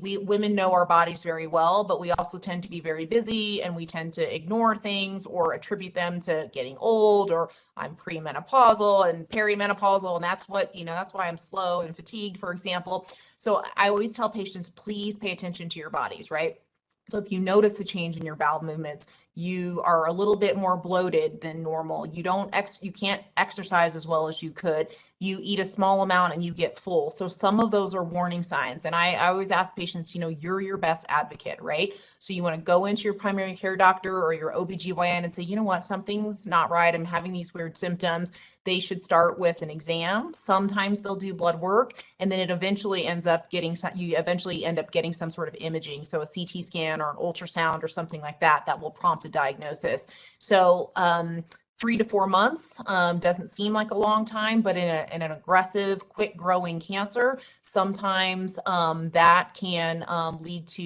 Speaker 2: we women know our bodies very well, but we also tend to be very busy, and we tend to ignore things or attribute them to getting old, or I'm premenopausal and perimenopausal, and that's what, you know, that's why I'm slow and fatigued, for example. So I always tell patients, please pay attention to your bodies, right? So if you notice a change in your bowel movements, you are a little bit more bloated than normal. You can't exercise as well as you could. You eat a small amount and you get full. So some of those are warning signs. And I always ask patients, you know, you're your best advocate, right? So you want to go into your primary care doctor or your OBGYN and say, you know what, something's not right. I'm having these weird symptoms. They should start with an exam. Sometimes they'll do blood work, and then it eventually ends up getting you eventually end up getting some sort of imaging. So a CT scan or an ultrasound or something like that will prompt a diagnosis. So 3 to 4 months doesn't seem like a long time, but in an aggressive, quick growing cancer, sometimes that can lead to,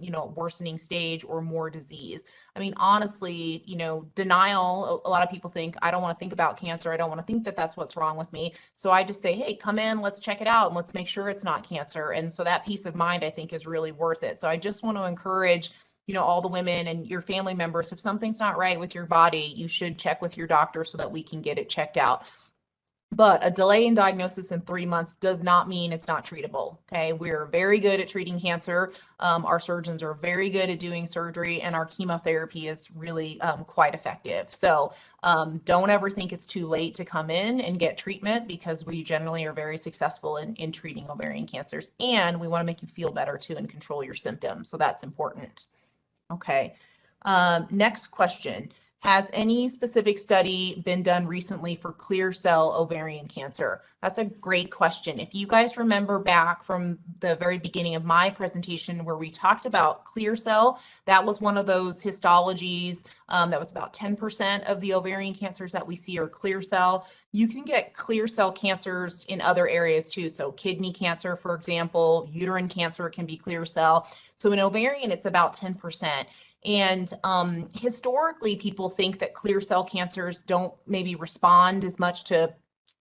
Speaker 2: you know, worsening stage or more disease. I mean, honestly, you know, denial, a lot of people think, I don't want to think about cancer. I don't want to think that that's what's wrong with me. So I just say, hey, come in, let's check it out, and let's make sure it's not cancer. And so that peace of mind, I think, is really worth it. So I just want to encourage, you know, all the women and your family members, if something's not right with your body, you should check with your doctor so that we can get it checked out. But a delay in diagnosis in 3 months does not mean it's not treatable. Okay, we're very good at treating cancer. Our surgeons are very good at doing surgery, and our chemotherapy is really quite effective. So don't ever think it's too late to come in and get treatment, because we generally are very successful in treating ovarian cancers, and we want to make you feel better too and control your symptoms. So that's important. Okay, next question. Has any specific study been done recently for clear cell ovarian cancer? That's a great question. If you guys remember back from the very beginning of my presentation where we talked about clear cell, that was one of those histologies that was about 10% of the ovarian cancers that we see are clear cell. You can get clear cell cancers in other areas too. So kidney cancer, for example, uterine cancer can be clear cell. So in ovarian, it's about 10%. And historically, people think that clear cell cancers don't maybe respond as much to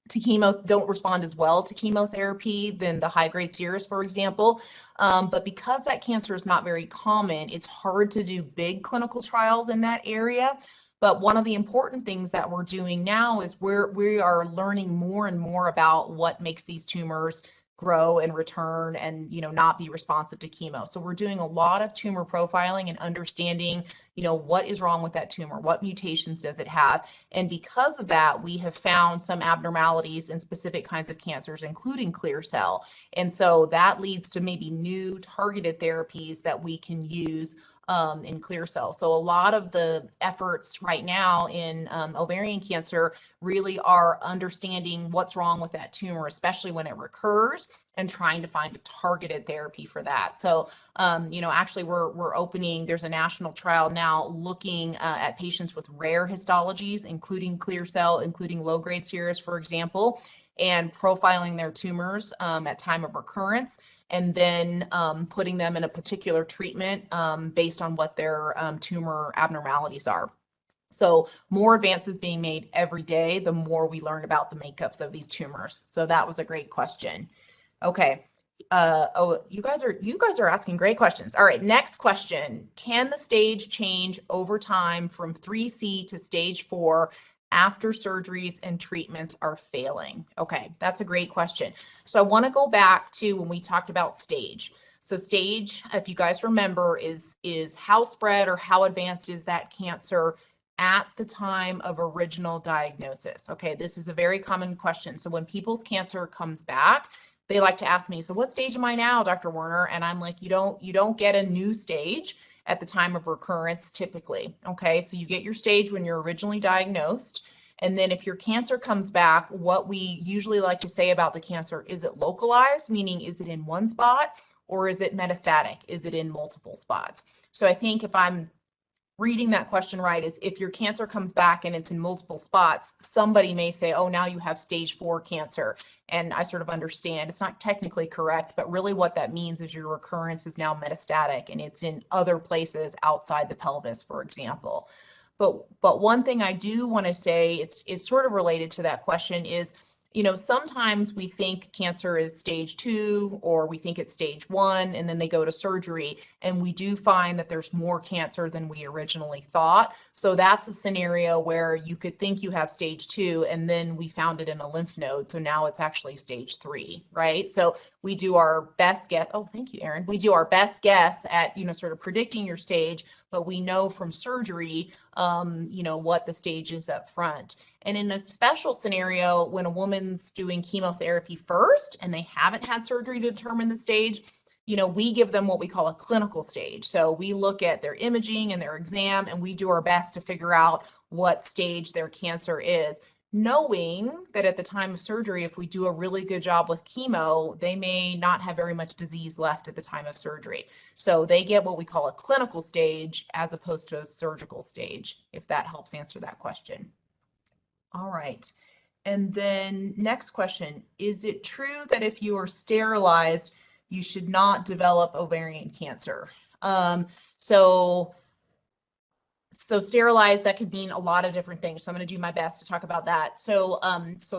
Speaker 2: chemo, don't respond as well to chemotherapy than the high-grade serous, for example. But because that cancer is not very common, it's hard to do big clinical trials in that area. But one of the important things that we're doing now is we are learning more and more about what makes these tumors grow and return and, you know, not be responsive to chemo. So we're doing a lot of tumor profiling and understanding, you know, what is wrong with that tumor, what mutations does it have. And because of that, we have found some abnormalities in specific kinds of cancers, including clear cell. And so that leads to maybe new targeted therapies that we can use in clear cell. So a lot of the efforts right now in ovarian cancer really are understanding what's wrong with that tumor, especially when it recurs, and trying to find a targeted therapy for that. So, actually we're opening, there's a national trial now looking at patients with rare histologies, including clear cell, including low-grade serous, for example, and profiling their tumors at time of recurrence, and then putting them in a particular treatment based on what their tumor abnormalities are. So more advances being made every day, the more we learn about the makeups of these tumors. So that was a great question. Okay. You guys are asking great questions. All right, next question. Can the stage change over time from 3C to stage 4 after surgeries and treatments are failing? Okay, that's a great question. So I want to go back to when we talked about stage. So stage, if you guys remember, is how spread or how advanced is that cancer at the time of original diagnosis. Okay, this is a very common question. So when people's cancer comes back, they like to ask me, so what stage am I now, Dr. Werner? And I'm like, you don't get a new stage at the time of recurrence typically. Okay, so you get your stage when you're originally diagnosed. And then if your cancer comes back, what we usually like to say about the cancer, is it localized, meaning is it in one spot, or is it metastatic? Is it in multiple spots? So I think if I'm reading that question right, is if your cancer comes back and it's in multiple spots, somebody may say, oh, now you have stage 4 cancer. And I sort of understand it's not technically correct, but really what that means is your recurrence is now metastatic and it's in other places outside the pelvis, for example. But one thing I do want to say, it's sort of related to that question, is sometimes we think cancer is stage 2 or we think it's stage 1 and then they go to surgery, and we do find that there's more cancer than we originally thought. So that's a scenario where you could think you have stage 2 and then we found it in a lymph node. So now it's actually stage 3, right? So we do our best guess. Oh, thank you, Erin. We do our best guess at, sort of predicting your stage, but we know from surgery, what the stage is up front. And in a special scenario, when a woman's doing chemotherapy first and they haven't had surgery to determine the stage, we give them what we call a clinical stage. So we look at their imaging and their exam, and we do our best to figure out what stage their cancer is, knowing that at the time of surgery, if we do a really good job with chemo, they may not have very much disease left at the time of surgery. So they get what we call a clinical stage as opposed to a surgical stage, if that helps answer that question. All right. And then next question, is it true that if you are sterilized, you should not develop ovarian cancer? So sterilized, that could mean a lot of different things. So I'm going to do my best to talk about that. So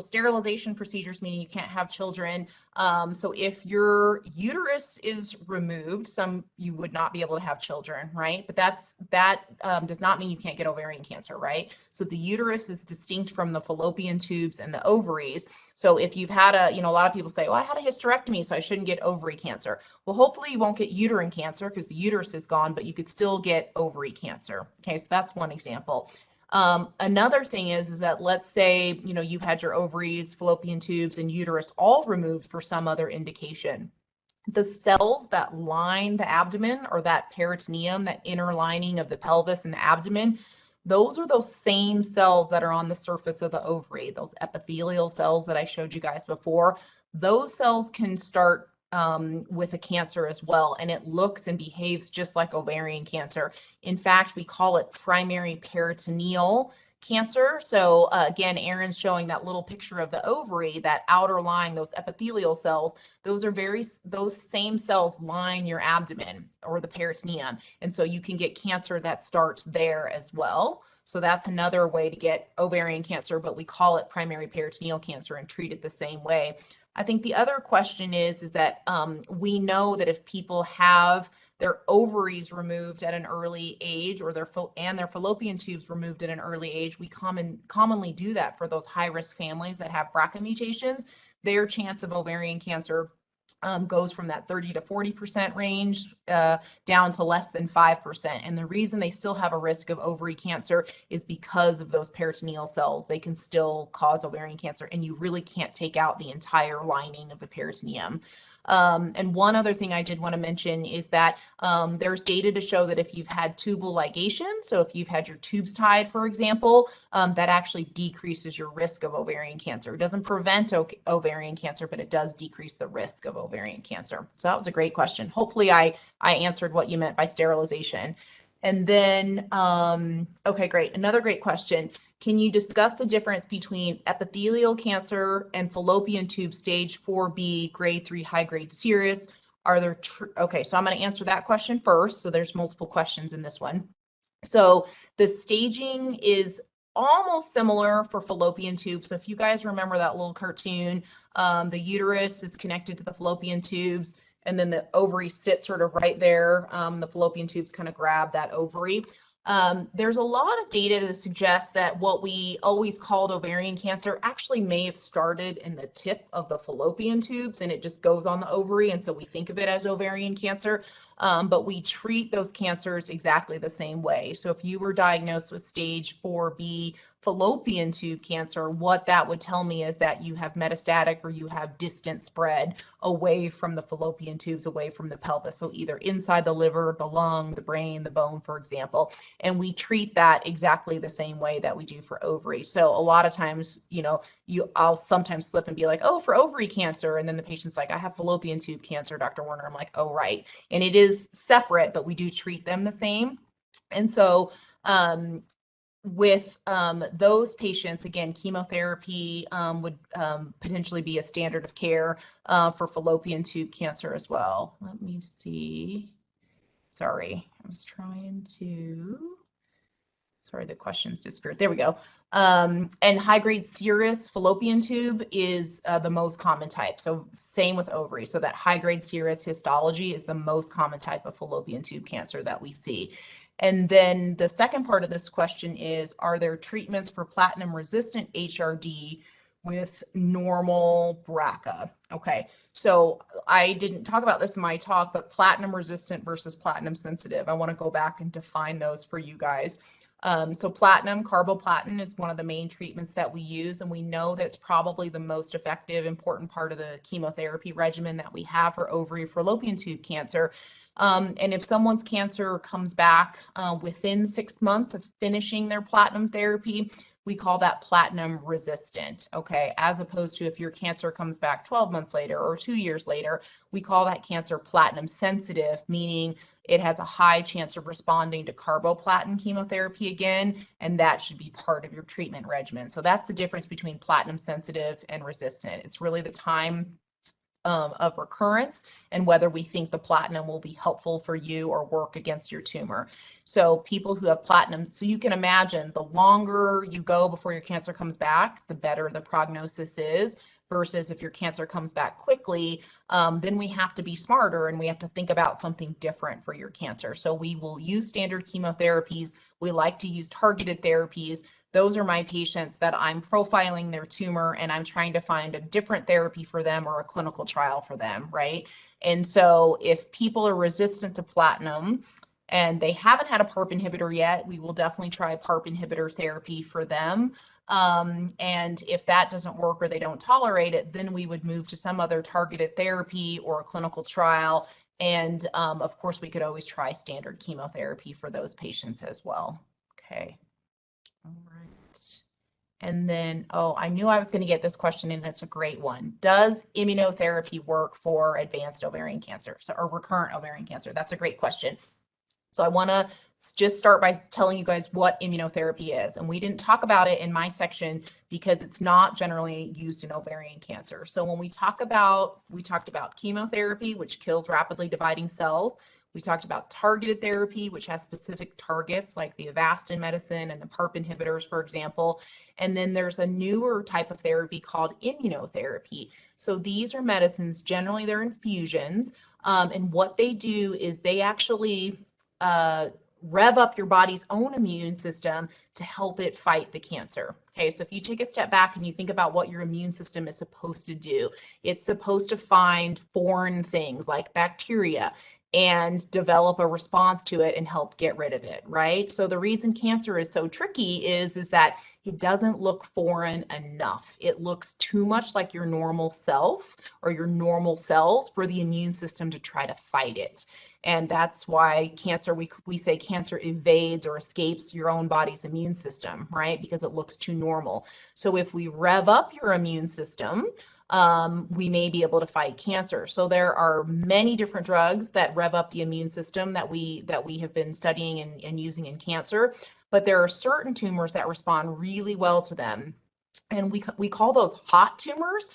Speaker 2: sterilization procedures mean you can't have children. So if your uterus is removed, you would not be able to have children, right? But that does not mean you can't get ovarian cancer, right? So the uterus is distinct from the fallopian tubes and the ovaries. So if you've had a lot of people say, well, I had a hysterectomy, so I shouldn't get ovary cancer. Well, hopefully you won't get uterine cancer because the uterus is gone, but you could still get ovary cancer. Okay, so that's one example. Another thing is that let's say, you've had your ovaries, fallopian tubes, and uterus all removed for some other indication. The cells that line the abdomen, or that peritoneum, that inner lining of the pelvis and the abdomen, those are those same cells that are on the surface of the ovary, those epithelial cells that I showed you guys before. Those cells can start with a cancer as well, and it looks and behaves just like ovarian cancer. In fact, we call it primary peritoneal cancer. So again, Erin's showing that little picture of the ovary, that outer line, those epithelial cells, those same cells line your abdomen or the peritoneum. And so you can get cancer that starts there as well. So that's another way to get ovarian cancer, but we call it primary peritoneal cancer and treat it the same way. I think the other question is that we know that if people have their ovaries removed at an early age, or their fallopian tubes removed at an early age, we commonly do that for those high-risk families that have BRCA mutations. Their chance of ovarian cancer goes from that 30 to 40% range down to less than 5%. And the reason they still have a risk of ovary cancer is because of those peritoneal cells. They can still cause ovarian cancer, and you really can't take out the entire lining of the peritoneum. And one other thing I did want to mention is that there's data to show that if you've had tubal ligation, so if you've had your tubes tied, for example, that actually decreases your risk of ovarian cancer. It doesn't prevent ovarian cancer, but it does decrease the risk of ovarian cancer. So that was a great question. Hopefully I answered what you meant by sterilization. And then, okay, great. Another great question. Can you discuss the difference between epithelial cancer and fallopian tube stage 4B, grade 3, high grade serous? Are there, okay, so I'm going to answer that question first. So there's multiple questions in this one. So the staging is almost similar for fallopian tubes. So if you guys remember that little cartoon, the uterus is connected to the fallopian tubes, and then the ovary sits sort of right there. The fallopian tubes kind of grab that ovary. There's a lot of data to suggest that what we always called ovarian cancer actually may have started in the tip of the fallopian tubes, and it just goes on the ovary, and so we think of it as ovarian cancer. But we treat those cancers exactly the same way. So if you were diagnosed with stage 4B fallopian tube cancer, what that would tell me is that you have metastatic or you have distant spread away from the fallopian tubes, away from the pelvis. So either inside the liver, the lung, the brain, the bone, for example. And we treat that exactly the same way that we do for ovary. So a lot of times, you know, I'll sometimes slip and be like, oh, for ovary cancer. And then the patient's like, I have fallopian tube cancer, Dr. Werner. I'm like, oh, right. And it is separate, but we do treat them the same. And so, with those patients, again, chemotherapy would potentially be a standard of care for fallopian tube cancer as well. Let me see. Sorry, I was trying to. Sorry, the questions disappeared. There we go. And high-grade serous fallopian tube is the most common type. So same with ovary. So that high-grade serous histology is the most common type of fallopian tube cancer that we see. And then the second part of this question is, are there treatments for platinum-resistant HRD with normal BRCA? Okay, so I didn't talk about this in my talk, but platinum-resistant versus platinum-sensitive. I want to go back and define those for you guys. So platinum, carboplatin is one of the main treatments that we use, and we know that it's probably the most effective, important part of the chemotherapy regimen that we have for ovary fallopian tube cancer. And if someone's cancer comes back within 6 months of finishing their platinum therapy, we call that platinum resistant, okay? As opposed to if your cancer comes back 12 months later or 2 years later, we call that cancer platinum sensitive, meaning it has a high chance of responding to carboplatin chemotherapy again, and that should be part of your treatment regimen. So that's the difference between platinum sensitive and resistant. It's really the time of recurrence and whether we think the platinum will be helpful for you or work against your tumor. So people who have platinum, so you can imagine the longer you go before your cancer comes back, the better the prognosis is, versus if your cancer comes back quickly, then we have to be smarter and we have to think about something different for your cancer. So we will use standard chemotherapies. We like to use targeted therapies. Those are my patients that I'm profiling their tumor and I'm trying to find a different therapy for them or a clinical trial for them, right? And so if people are resistant to platinum and they haven't had a PARP inhibitor yet, we will definitely try PARP inhibitor therapy for them. And if that doesn't work or they don't tolerate it, then we would move to some other targeted therapy or a clinical trial. And of course, we could always try standard chemotherapy for those patients as well. Okay. All right. And then, oh, I knew I was going to get this question and it's a great one. Does immunotherapy work for advanced ovarian cancer or recurrent ovarian cancer? That's a great question. So I want to just start by telling you guys what immunotherapy is. And we didn't talk about it in my section because it's not generally used in ovarian cancer. So when we talked about chemotherapy, which kills rapidly dividing cells. We talked about targeted therapy, which has specific targets like the Avastin medicine and the PARP inhibitors, for example. And then there's a newer type of therapy called immunotherapy. So these are medicines, generally they're infusions. And what they do is they actually rev up your body's own immune system to help it fight the cancer. Okay, so if you take a step back and you think about what your immune system is supposed to do, it's supposed to find foreign things like bacteria and develop a response to it and help get rid of it, right? So the reason cancer is so tricky is that it doesn't look foreign enough. It looks too much like your normal self or your normal cells for the immune system to try to fight it. And that's why cancer, we say cancer evades or escapes your own body's immune system, right? Because it looks too normal. So if we rev up your immune system, we may be able to fight cancer. So there are many different drugs that rev up the immune system that we have been studying and using in cancer, but there are certain tumors that respond really well to them. And we call those hot tumors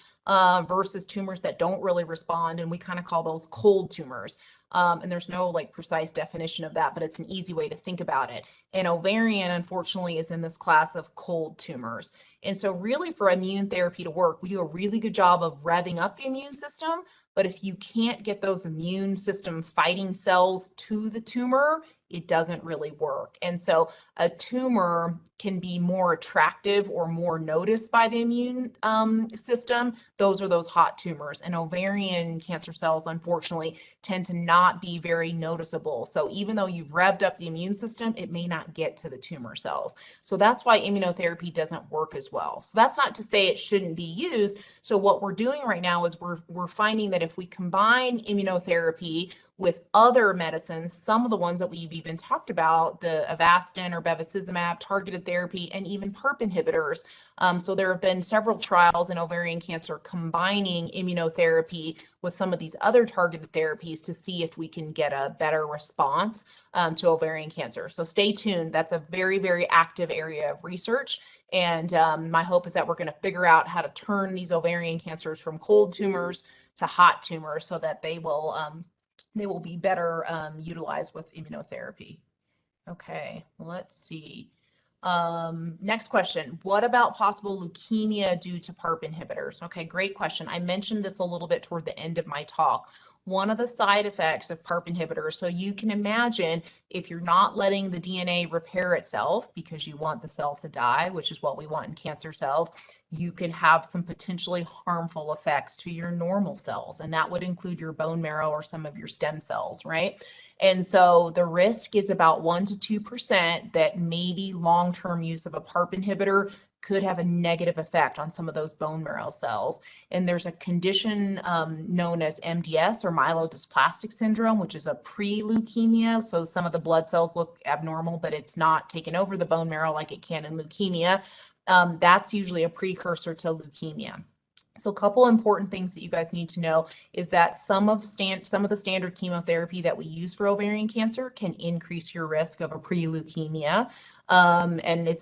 Speaker 2: versus tumors that don't really respond, and we kind of call those cold tumors. And there's no like precise definition of that, but it's an easy way to think about it. And ovarian, unfortunately, is in this class of cold tumors. And so really for immune therapy to work, we do a really good job of revving up the immune system. But if you can't get those immune system fighting cells to the tumor, it doesn't really work. And so a tumor can be more attractive or more noticed by the immune system. Those are those hot tumors. And ovarian cancer cells, unfortunately, tend to not be very noticeable. So even though you've revved up the immune system, it may not get to the tumor cells. So that's why immunotherapy doesn't work as well. So that's not to say it shouldn't be used. So what we're doing right now is we're finding that if we combine immunotherapy with other medicines, some of the ones that we've even talked about, the Avastin or bevacizumab, targeted therapy, and even PARP inhibitors. So there have been several trials in ovarian cancer combining immunotherapy with some of these other targeted therapies to see if we can get a better response to ovarian cancer. So stay tuned. That's a very, very active area of research. And my hope is that we're going to figure out how to turn these ovarian cancers from cold tumors to hot tumors so that they will be better utilized with immunotherapy. Okay, let's see. Next question. What about possible leukemia due to PARP inhibitors? Okay, great question. I mentioned this a little bit toward the end of my talk. One of the side effects of PARP inhibitors, so you can imagine if you're not letting the DNA repair itself because you want the cell to die, which is what we want in cancer cells, you can have some potentially harmful effects to your normal cells, and that would include your bone marrow or some of your stem cells, right? And so the risk is about 1 to 2% that maybe long-term use of a PARP inhibitor could have a negative effect on some of those bone marrow cells. And there's a condition known as MDS or myelodysplastic syndrome, which is a pre-leukemia. So some of the blood cells look abnormal, but it's not taken over the bone marrow like it can in leukemia. That's usually a precursor to leukemia. So a couple important things that you guys need to know is that some of the standard chemotherapy that we use for ovarian cancer can increase your risk of a pre-leukemia. And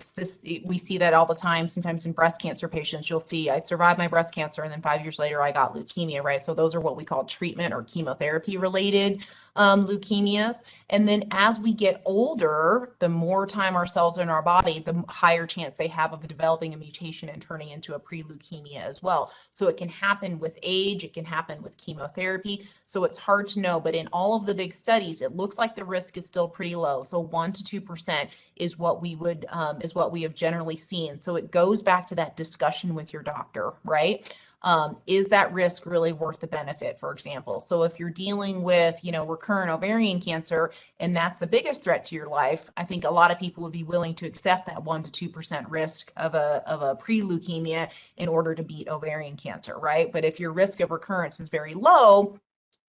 Speaker 2: we see that all the time. Sometimes in breast cancer patients, you'll see I survived my breast cancer and then 5 years later I got leukemia, right? So those are what we call treatment or chemotherapy related leukemias. And then as we get older, the more time our cells are in our body, the higher chance they have of developing a mutation and turning into a pre-leukemia as well. So it can happen with age, it can happen with chemotherapy. So it's hard to know, but in all of the big studies, it looks like the risk is still pretty low. So 1 to 2% is what we have generally seen. So it goes back to that discussion with your doctor, right? Is that risk really worth the benefit, for example? So if you're dealing with, recurrent ovarian cancer, and that's the biggest threat to your life, I think a lot of people would be willing to accept that 1 to 2% risk of a pre-leukemia in order to beat ovarian cancer, right? But if your risk of recurrence is very low,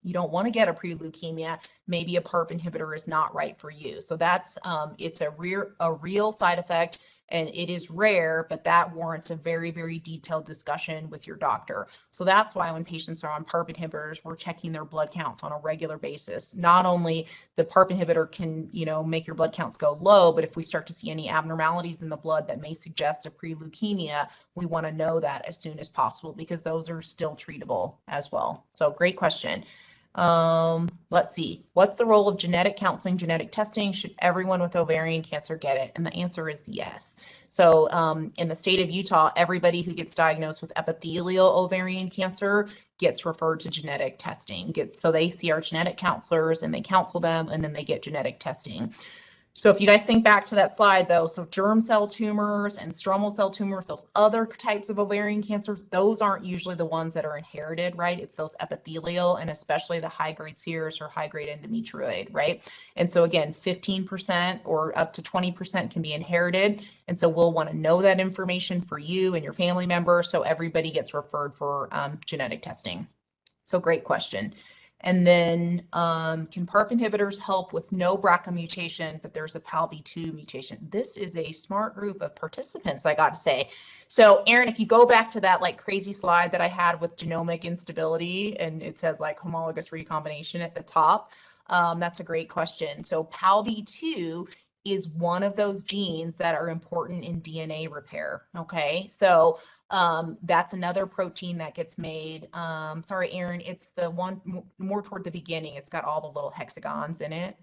Speaker 2: you don't want to get a pre-leukemia, maybe a PARP inhibitor is not right for you. So that's, it's a real side effect, and it is rare, but that warrants a very, very detailed discussion with your doctor. So that's why when patients are on PARP inhibitors, we're checking their blood counts on a regular basis. Not only the PARP inhibitor can, make your blood counts go low, but if we start to see any abnormalities in the blood that may suggest a pre-leukemia, we want to know that as soon as possible because those are still treatable as well. So great question. Let's see. What's the role of genetic counseling, genetic testing? Should everyone with ovarian cancer get it? And the answer is yes. So in the state of Utah, everybody who gets diagnosed with epithelial ovarian cancer gets referred to genetic testing. So they see our genetic counselors and they counsel them, and then they get genetic testing. So if you guys think back to that slide though, so germ cell tumors and stromal cell tumors, those other types of ovarian cancers, those aren't usually the ones that are inherited, right? It's those epithelial and especially the high-grade serous or high-grade endometrioid, right? And so again, 15% or up to 20% can be inherited. And so we'll want to know that information for you and your family members, so everybody gets referred for genetic testing. So great question. And then can PARP inhibitors help with no BRCA mutation, but there's a PALB2 mutation? This is a smart group of participants, I got to say. So Aaron, if you go back to that like crazy slide that I had with genomic instability, and it says like homologous recombination at the top, that's a great question. So PALB2 is one of those genes that are important in DNA repair. Okay, so that's another protein that gets made. Sorry, Aaron, it's the one more toward the beginning. It's got all the little hexagons in it.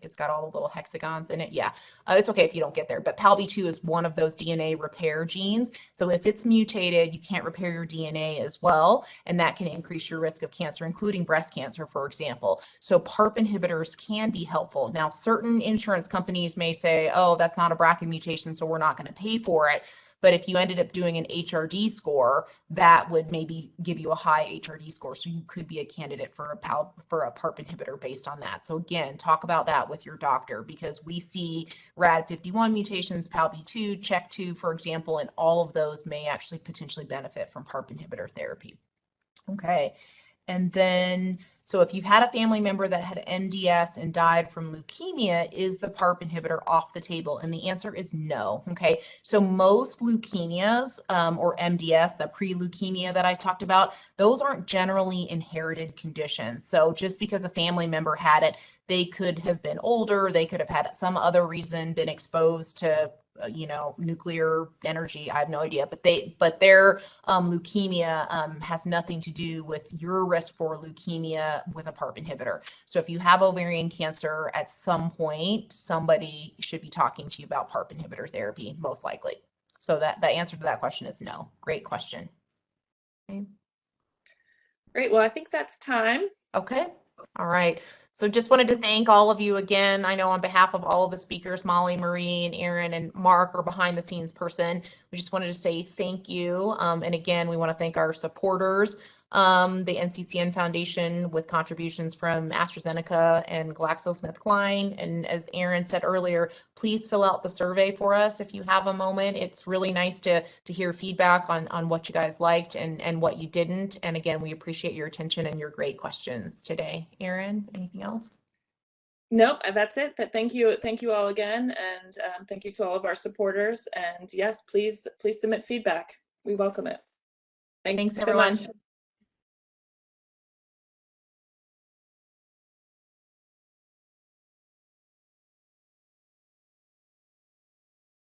Speaker 2: Yeah, it's okay if you don't get there, but PALB2 is one of those DNA repair genes. So if it's mutated, you can't repair your DNA as well, and that can increase your risk of cancer, including breast cancer, for example. So PARP inhibitors can be helpful. Now, certain insurance companies may say, oh, that's not a BRCA mutation, so we're not going to pay for it. But if you ended up doing an HRD score, that would maybe give you a high HRD score. So you could be a candidate for a PARP inhibitor based on that. So again, talk about that with your doctor, because we see RAD51 mutations, PALB2, CHEK2, for example, and all of those may actually potentially benefit from PARP inhibitor therapy. Okay. And then, so if you've had a family member that had MDS and died from leukemia, is the PARP inhibitor off the table? And the answer is no. Okay, so most leukemias or MDS, the pre-leukemia that I talked about, those aren't generally inherited conditions. So just because a family member had it, they could have been older, they could have had some other reason, been exposed to nuclear energy. I have no idea, but their leukemia has nothing to do with your risk for leukemia with a PARP inhibitor. So if you have ovarian cancer, at some point, somebody should be talking to you about PARP inhibitor therapy, most likely. So the answer to that question is no. Great question. Okay.
Speaker 1: Great. Well, I think that's time.
Speaker 2: Okay. All right. So just wanted to thank all of you again. I know on behalf of all of the speakers, Molly, Marie, and Aaron, and Mark, our behind the scenes person, we just wanted to say thank you. And again, we want to thank our supporters, the NCCN Foundation, with contributions from AstraZeneca and GlaxoSmithKline. And as Aaron said earlier, please fill out the survey for us if you have a moment. It's really nice to hear feedback on what you guys liked and what you didn't. And again, we appreciate your attention and your great questions today. Aaron, anything else?
Speaker 1: Nope, that's it. But thank you all again, and thank you to all of our supporters. And yes, please submit feedback. We welcome it.
Speaker 2: Thanks
Speaker 1: so
Speaker 2: everyone.
Speaker 1: much.